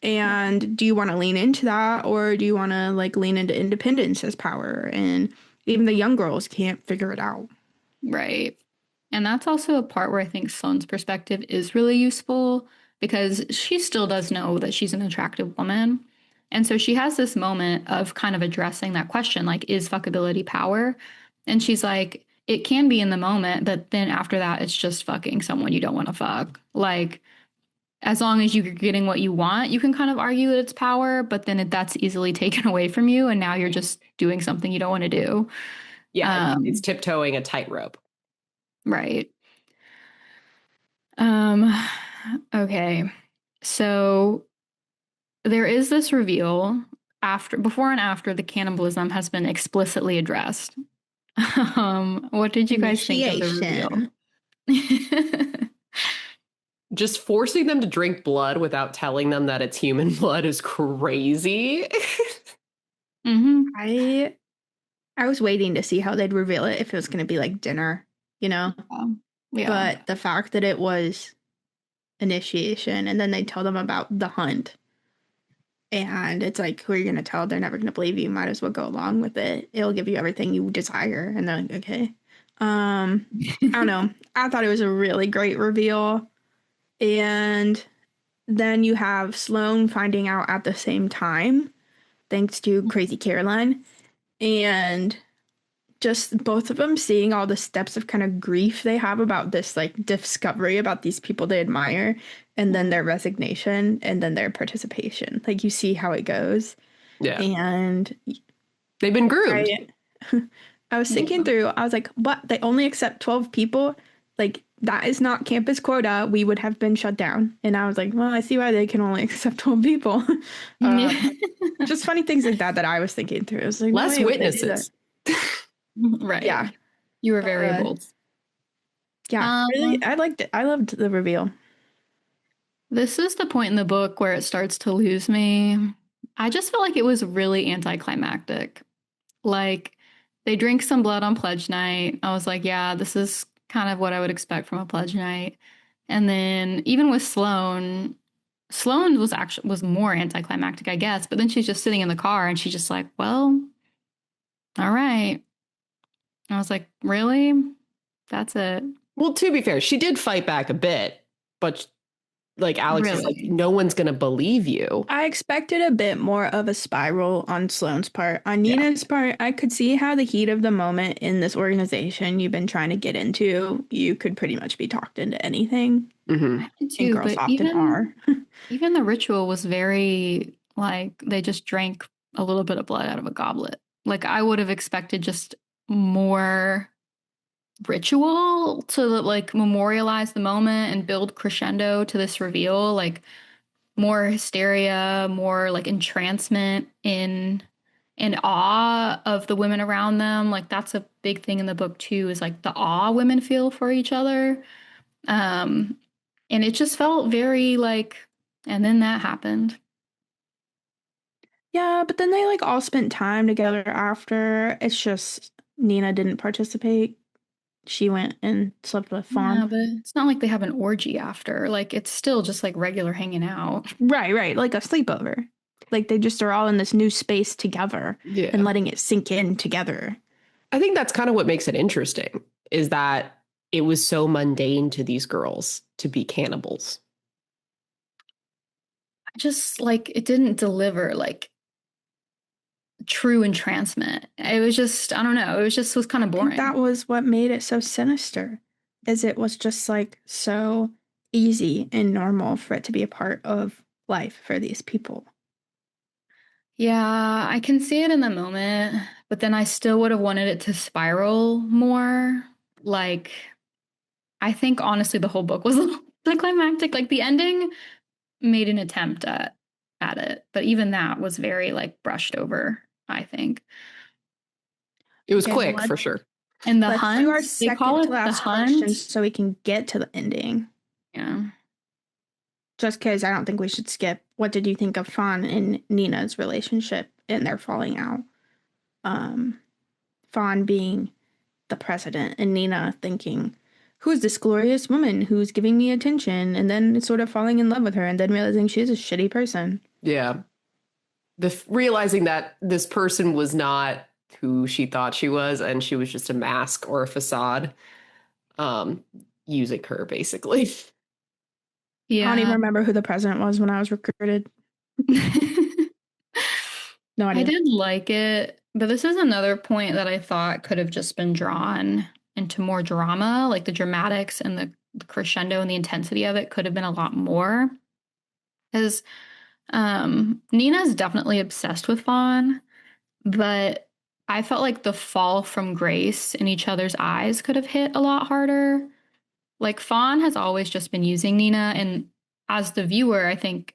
And do you want to lean into that, or do you want to like lean into independence as power? And even the young girls can't figure it out. Right. And that's also a part where I think Sloane's perspective is really useful because she still does know that she's an attractive woman. And so she has this moment of kind of addressing that question, like, is fuckability power? And she's like, it can be in the moment, but then after that, it's just fucking someone you don't want to fuck. Like, as long as you're getting what you want, you can kind of argue that it's power, but then that's easily taken away from you. And now you're just doing something you don't want to do. Yeah, it's tiptoeing a tightrope. Right. Okay. So there is this reveal before and after the cannibalism has been explicitly addressed. What did you guys think of the reveal? Just forcing them to drink blood without telling them that it's human blood is crazy. I was waiting to see how they'd reveal it, if it was going to be like dinner, you know? Yeah. But the fact that it was initiation and then they tell them about the hunt. And it's like, who are you going to tell? They're never going to believe you. Might as well go along with it. It'll give you everything you desire. And they're like, okay. I don't know. I thought it was a really great reveal. And then you have Sloane finding out at the same time, thanks to Crazy Caroline. And just both of them seeing all the steps of kind of grief they have about this like discovery about these people they admire, and then their resignation, and then their participation. Like you see how it goes. Yeah. And they've been groomed. I was thinking through, I was like, what? They only accept 12 people? Like, that is not campus quota. We would have been shut down. And I was like, well, I see why they can only accept 12 people. Just funny things like that I was thinking through. It was like, less witnesses. Right. Yeah. You were very bold. Yeah. Really, I liked it. I loved the reveal. This is the point in the book where it starts to lose me. I just felt like it was really anticlimactic. Like, they drink some blood on pledge night. I was like, yeah, this is kind of what I would expect from a pledge night. And then even with Sloane was more anticlimactic, I guess. But then she's just sitting in the car and she's just like, well, all right. I was like, really? That's it. Well, to be fair, she did fight back a bit, but like Alex is like, no one's going to believe you. I expected a bit more of a spiral on Sloane's part. On Nina's part, I could see how the heat of the moment in this organization you've been trying to get into, you could pretty much be talked into anything. I did too, and girls but often are. Even the ritual was very, like, they just drank a little bit of blood out of a goblet. Like, I would have expected just more ritual to like memorialize the moment and build crescendo to this reveal, like more hysteria, more like entrancement in awe of the women around them. Like that's a big thing in the book too, is like the awe women feel for each other. And it just felt very like, and then that happened. Yeah, but then they like all spent time together after. It's just Nina didn't participate. She went and slept with Fawn. Yeah, but it's not like they have an orgy after. Like it's still just like regular hanging out. Right. Like a sleepover. Like they just are all in this new space together and letting it sink in together. I think that's kind of what makes it interesting, is that it was so mundane to these girls to be cannibals. Just like it didn't deliver like true entrancement. It was just, I don't know, was kind of boring. I think that was what made it so sinister, is it was just like so easy and normal for it to be a part of life for these people. Yeah, I can see it in the moment, but then I still would have wanted it to spiral more. Like I think honestly the whole book was climactic. Like the ending made an attempt at it, but even that was very like brushed over, I think. It was Okay, quick for sure. And the let's do our hunt, they call second it to the last question hunt. so we can get to the ending. Yeah. Just because I don't think we should skip. What did you think of Fawn and Nina's relationship and their falling out? Fawn being the president and Nina thinking, who's this glorious woman who's giving me attention? And then sort of falling in love with her and then realizing she's a shitty person. Yeah. Realizing that this person was not who she thought she was and she was just a mask or a facade, using her basically. I don't even Yeah. remember who the president was when I was recruited. No I idea. did like it, but this is another point that I thought could have just been drawn into more drama, like the dramatics and the crescendo and the intensity of it could have been a lot more. Because Nina's definitely obsessed with Fawn, but I felt like the fall from grace in each other's eyes could have hit a lot harder. Like Fawn has always just been using Nina, and as the viewer, I think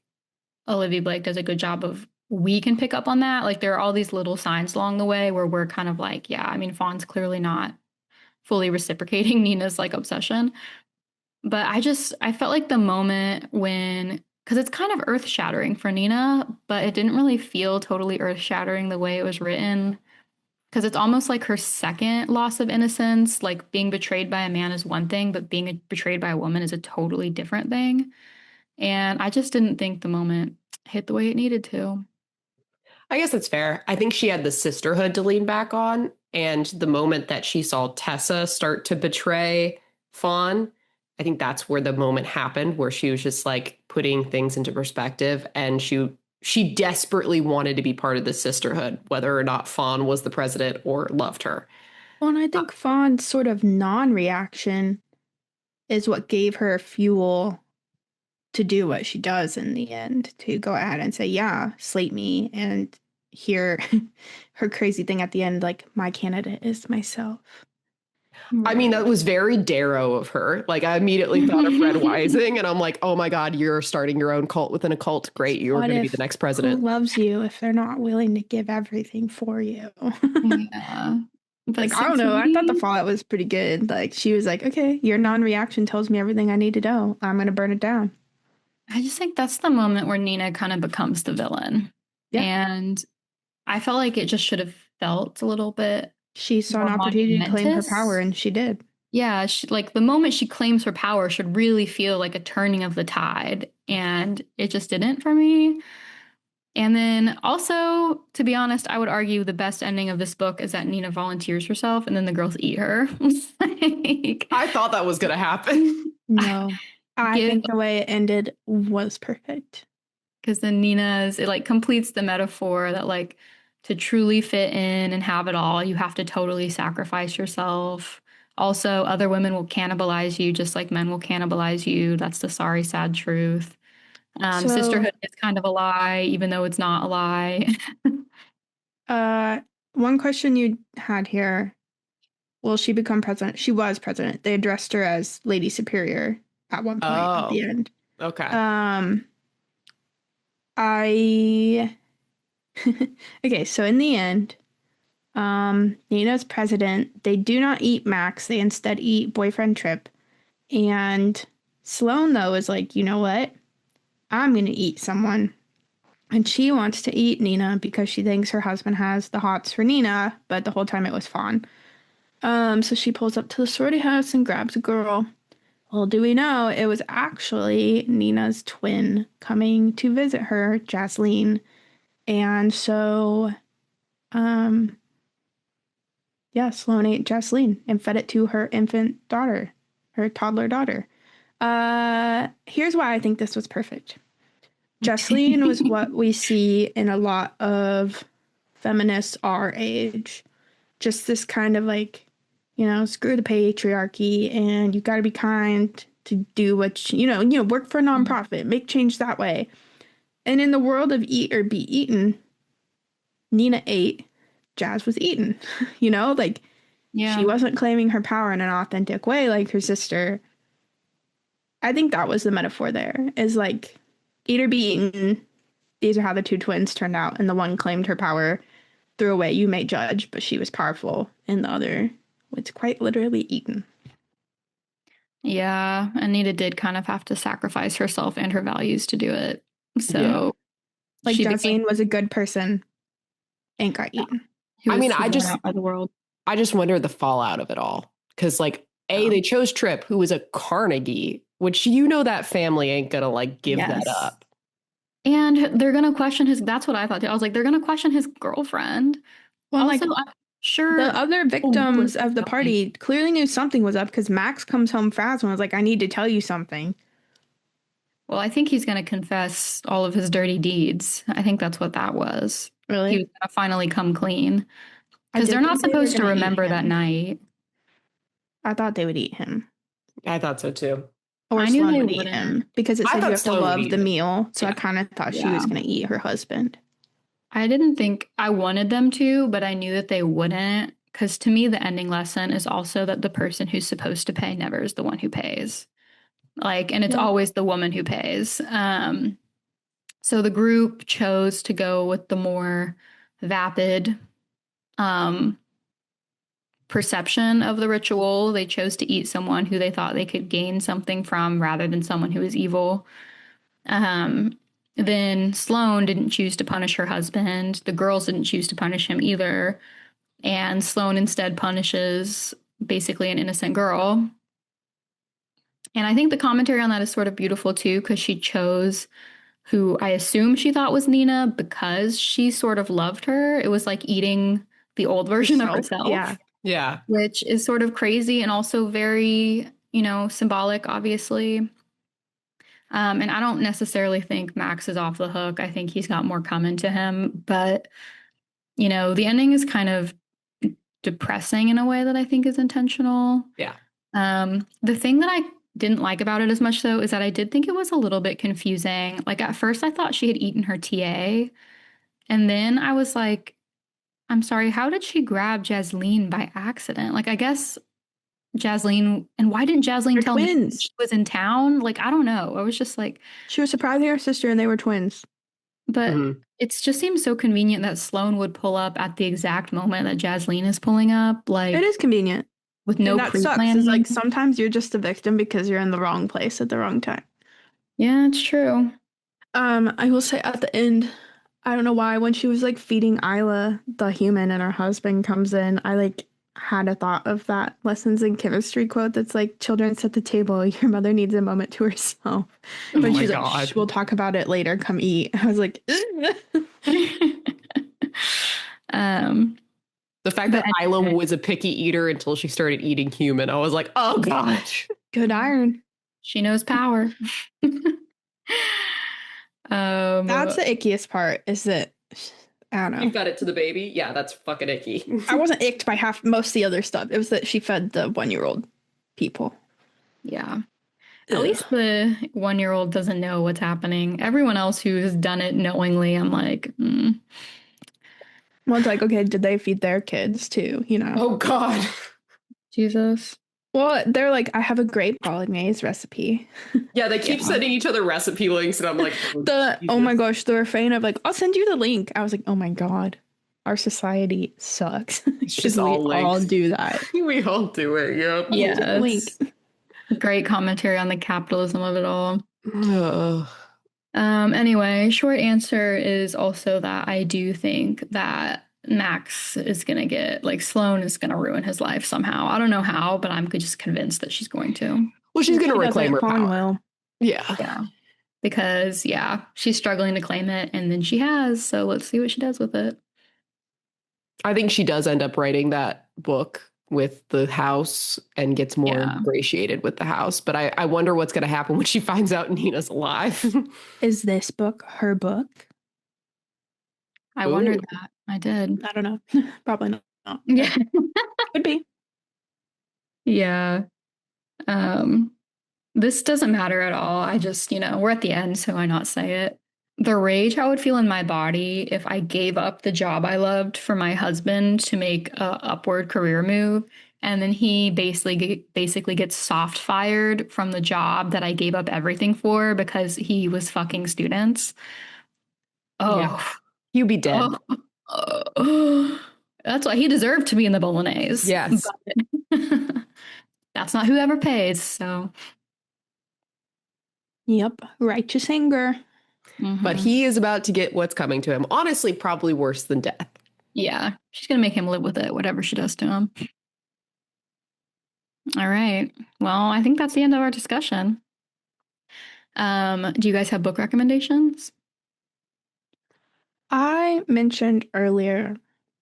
Olivie Blake does a good job of we can pick up on that. Like there are all these little signs along the way where we're kind of like, yeah, I mean, Fawn's clearly not fully reciprocating Nina's like obsession. But I felt like the moment when, because it's kind of earth shattering for Nina, but it didn't really feel totally earth shattering the way it was written. Because it's almost like her second loss of innocence. Like being betrayed by a man is one thing, but being betrayed by a woman is a totally different thing. And I just didn't think the moment hit the way it needed to. I guess that's fair. I think she had the sisterhood to lean back on. And the moment that she saw Tessa start to betray Fawn, I think that's where the moment happened, where she was just like putting things into perspective. And she desperately wanted to be part of the sisterhood, whether or not Fawn was the president or loved her. Well, and I think Fawn's sort of non-reaction is what gave her fuel to do what she does in the end, to go ahead and say, yeah, slate me, and hear her crazy thing at the end, like, my candidate is myself. I mean, that was very Darrow of her. Like, I immediately thought of Red Rising, and I'm like, oh my God, you're starting your own cult within a cult. Great, you're going to be the next president. Who loves you if they're not willing to give everything for you? Yeah. But like, I don't know. I thought the fallout was pretty good. Like, she was like, okay, your non-reaction tells me everything I need to know. I'm going to burn it down. I just think that's the moment where Nina kind of becomes the villain. Yeah. And I felt like it just should have felt a little bit. She saw an opportunity to claim her power, and she did. Yeah, like the moment she claims her power should really feel like a turning of the tide, and it just didn't for me. And then also, to be honest, I would argue the best ending of this book is that Nina volunteers herself and then the girls eat her. Like, I thought that was going to happen. No. I think the way it ended was perfect. Because then it like completes the metaphor that like to truly fit in and have it all, you have to totally sacrifice yourself. Also, other women will cannibalize you just like men will cannibalize you. That's the sorry, sad truth. Sisterhood is kind of a lie, even though it's not a lie. One question you had here. Will she become president? She was president. They addressed her as Lady Superior at one point at the end. Okay. Okay, so in the end, Nina's president. They do not eat Max. They instead eat boyfriend Trip. And Sloane, though, is like, you know what? I'm going to eat someone. And she wants to eat Nina because she thinks her husband has the hots for Nina, but the whole time it was Fawn. So she pulls up to the sorority house and grabs a girl. Well, do we know it was actually Nina's twin coming to visit her, Jasleen. And so, Sloane ate Jasleen and fed it to her infant daughter, her toddler daughter. Here's why I think this was perfect. Jasleen was what we see in a lot of feminists our age. Just this kind of like, screw the patriarchy, and you got to be kind to do what, work for a nonprofit, make change that way. And in the world of eat or be eaten, Nina ate, Jazz was eaten, she wasn't claiming her power in an authentic way like her sister. I think that was the metaphor there, is like, eat or be eaten. These are how the two twins turned out. And the one claimed her power through a way you may judge, but she was powerful. And the other was quite literally eaten. Yeah, Anita did kind of have to sacrifice herself and her values to do it. So, Yeah. Like, she Jasmine was a good person and got eaten. I mean, I out by the world. I just wonder the fallout of it all. Because, like, they chose Tripp, who was a Carnegie, which that family ain't gonna, like, give that up. And they're gonna question that's what I thought too. I was like, they're gonna question his girlfriend. Well, also, like, I'm sure the other victims of the party clearly knew something was up, because Max comes home fast and was like, I need to tell you something. Well, I think he's gonna confess all of his dirty deeds. I think that's what that was. Really? He was gonna finally come clean. Because they're not supposed to remember that night. I thought they would eat him. I thought so too. Or I Sloan would eat him, because it said you have to love the meal. So I kind of thought she was going to eat her husband. I didn't think I wanted them to, but I knew that they wouldn't. Because to me, the ending lesson is also that the person who's supposed to pay never is the one who pays. Like, and it's always the woman who pays. So the group chose to go with the more vapid perception of the ritual. They chose to eat someone who they thought they could gain something from rather than someone who is evil. Then Sloan didn't choose to punish her husband. The girls didn't choose to punish him either. And Sloan instead punishes basically an innocent girl. And I think the commentary on that is sort of beautiful too, because she chose who I assume she thought was Nina because she sort of loved her. It was like eating the old version of herself. Yeah. Yeah. Which is sort of crazy and also very, symbolic, obviously. And I don't necessarily think Max is off the hook. I think he's got more coming to him. But, the ending is kind of depressing in a way that I think is intentional. Yeah. The thing that I didn't like about it as much, though, is that I did think it was a little bit confusing. Like, at first I thought she had eaten her TA. And then I was like, I'm sorry, how did she grab Jasleen by accident? Like, I guess Jasleen, and why didn't Jasleen tell me she was in town? Like, I don't know. I was just like... She was surprising her sister and they were twins. But it just seems so convenient that Sloan would pull up at the exact moment that Jasleen is pulling up. Like, it is convenient. With no pre-planning. It's like sometimes you're just a victim because you're in the wrong place at the wrong time. Yeah, it's true. I will say at the end, I don't know why, when she was like feeding Isla the human and her husband comes in, I like had a thought of that lessons in chemistry quote that's like, children set the table, your mother needs a moment to herself. When she's like, we'll talk about it later, come eat. I was like, the fact that Isla was a picky eater until she started eating human, I was like, oh gosh. Good iron. She knows power. That's the ickiest part, is that, I don't know. You fed it to the baby? Yeah, that's fucking icky. I wasn't icked by most of the other stuff. It was that she fed the 1-year-old people. Yeah. At least the 1-year-old doesn't know what's happening. Everyone else who's done it knowingly, I'm like, Well, it's like, okay, did they feed their kids too? Oh, God. Jesus. Well, they're like, I have a great bolognese recipe. Yeah, they keep sending each other recipe links, and I'm like, oh my gosh, the refrain of like, I'll send you the link. I was like, oh my God, our society sucks. It's just we all do that. We all do it, yep. Yeah. Great commentary on the capitalism of it all. Anyway, short answer is also that I do think that Max is going to get, like, Sloan is going to ruin his life somehow. I don't know how, but I'm just convinced that she's going to. Well, she's going to reclaim her power. Will. Yeah. Yeah. Because, she's struggling to claim it, and then she has, so let's see what she does with it. I think she does end up writing that book with the house and gets more ingratiated with the house. But I wonder what's going to happen when she finds out Nina's alive. Is this book her book? I wondered that. I did. I don't know. Probably not. Yeah. Could be. Yeah. This doesn't matter at all. I just, we're at the end, so why not say it? The rage I would feel in my body if I gave up the job I loved for my husband to make a upward career move And then he basically gets soft fired from the job that I gave up everything for because he was fucking students. Oh, Yeah. He'd be dead. That's why he deserved to be in the Bolognese. Yes. But that's not whoever pays. So, Yep, righteous anger. But he is about to get what's coming to him. Honestly, probably worse than death. Yeah, she's gonna make him live with it, whatever she does to him. All right. Well, I think that's the end of our discussion. Do you guys have book recommendations? I mentioned earlier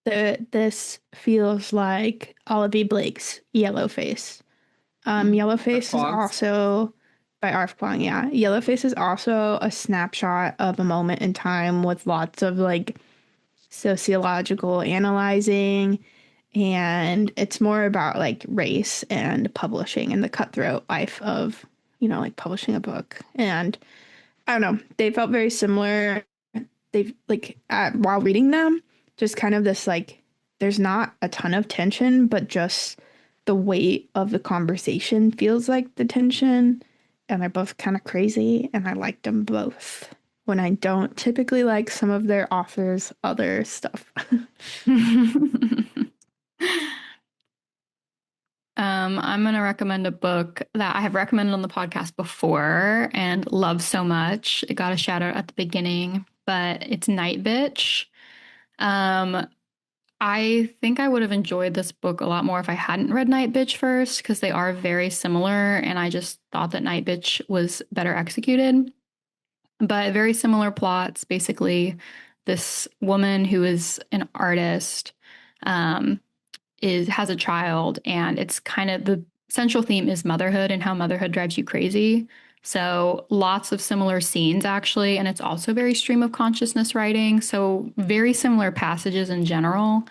that this feels like Olivie Blake's Yellowface. Yellowface is also by Arf Kwong, yeah. Yellowface is also a snapshot of a moment in time with lots of like sociological analyzing, and it's more about like race and publishing and the cutthroat life of, like publishing a book. And I don't know, they felt very similar. They've like while reading them, just kind of this like there's not a ton of tension, but just the weight of the conversation feels like the tension, and they're both kind of crazy, and I liked them both when I don't typically like some of their authors' other stuff. I'm going to recommend a book that I have recommended on the podcast before and love so much. It got a shout out at the beginning, but it's Night Bitch. I think I would have enjoyed this book a lot more if I hadn't read Night Bitch first, because they are very similar, and I just thought that Night Bitch was better executed. But very similar plots. Basically, this woman who is an artist has a child, and it's kind of the central theme is motherhood and how motherhood drives you crazy. So lots of similar scenes actually, and it's also very stream of consciousness writing. So very similar passages in general.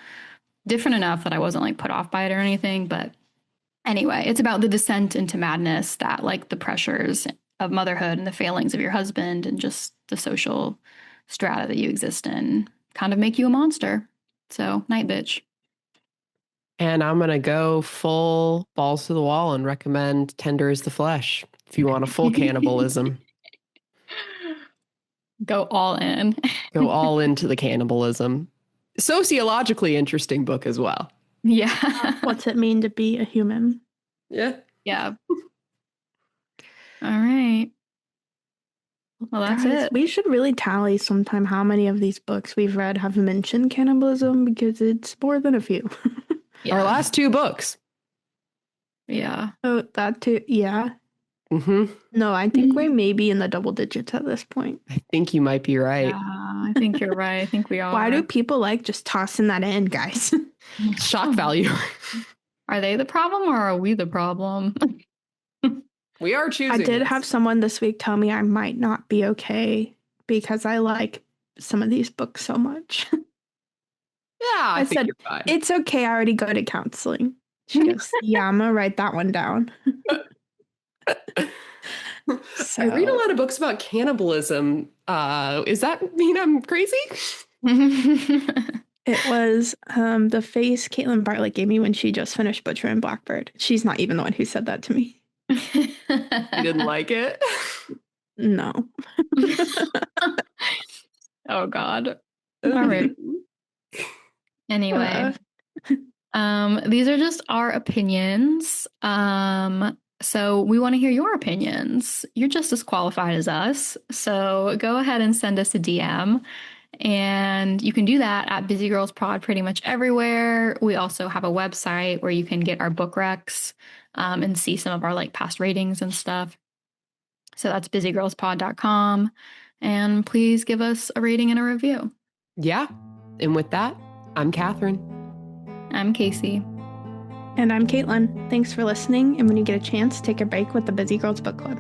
Different enough that I wasn't like put off by it or anything, but anyway, it's about the descent into madness that like the pressures of motherhood and the failings of your husband and just the social strata that you exist in kind of make you a monster. So, Night Bitch. And I'm going to go full balls to the wall and recommend Tender is the Flesh if you want a full cannibalism. Go all in. Go all into the cannibalism. Sociologically interesting book as well. Yeah. What's it mean to be a human? Yeah. Yeah. All right. Well, that's Guys, it. we should really tally sometime how many of these books we've read have mentioned cannibalism, because it's more than a few. Yeah. Our last two books. Yeah. Oh, that too. Yeah. Mm-hmm. No, I think we may be in the double digits at this point. I think you might be right. Yeah, I think you're right. I think we are. Why do people like just tossing that in, guys? Shock value. Are they the problem or are we the problem? We are choosing. I did this. have someone this week tell me I might not be okay because I like some of these books so much. Yeah, I think said, you're fine. It's okay. I already go to counseling. She goes, yeah, I'm going to write that one down. So, I read a lot of books about cannibalism. Does that mean I'm crazy? It was the face Caitlin Bartlett gave me when she just finished Butcher and Blackbird. She's not even the one who said that to me. You didn't like it? No. Oh, God. All right. Anyway, these are just our opinions. So we want to hear your opinions. You're just as qualified as us. So go ahead and send us a DM. And you can do that at Busy Girls Pod pretty much everywhere. We also have a website where you can get our book recs and see some of our like past ratings and stuff. So that's busygirlspod.com. And please give us a rating and a review. Yeah. And with that, I'm Catherine. I'm Casey. And I'm Caitlin. Thanks for listening. And when you get a chance, take a break with the Busy Girls Book Club.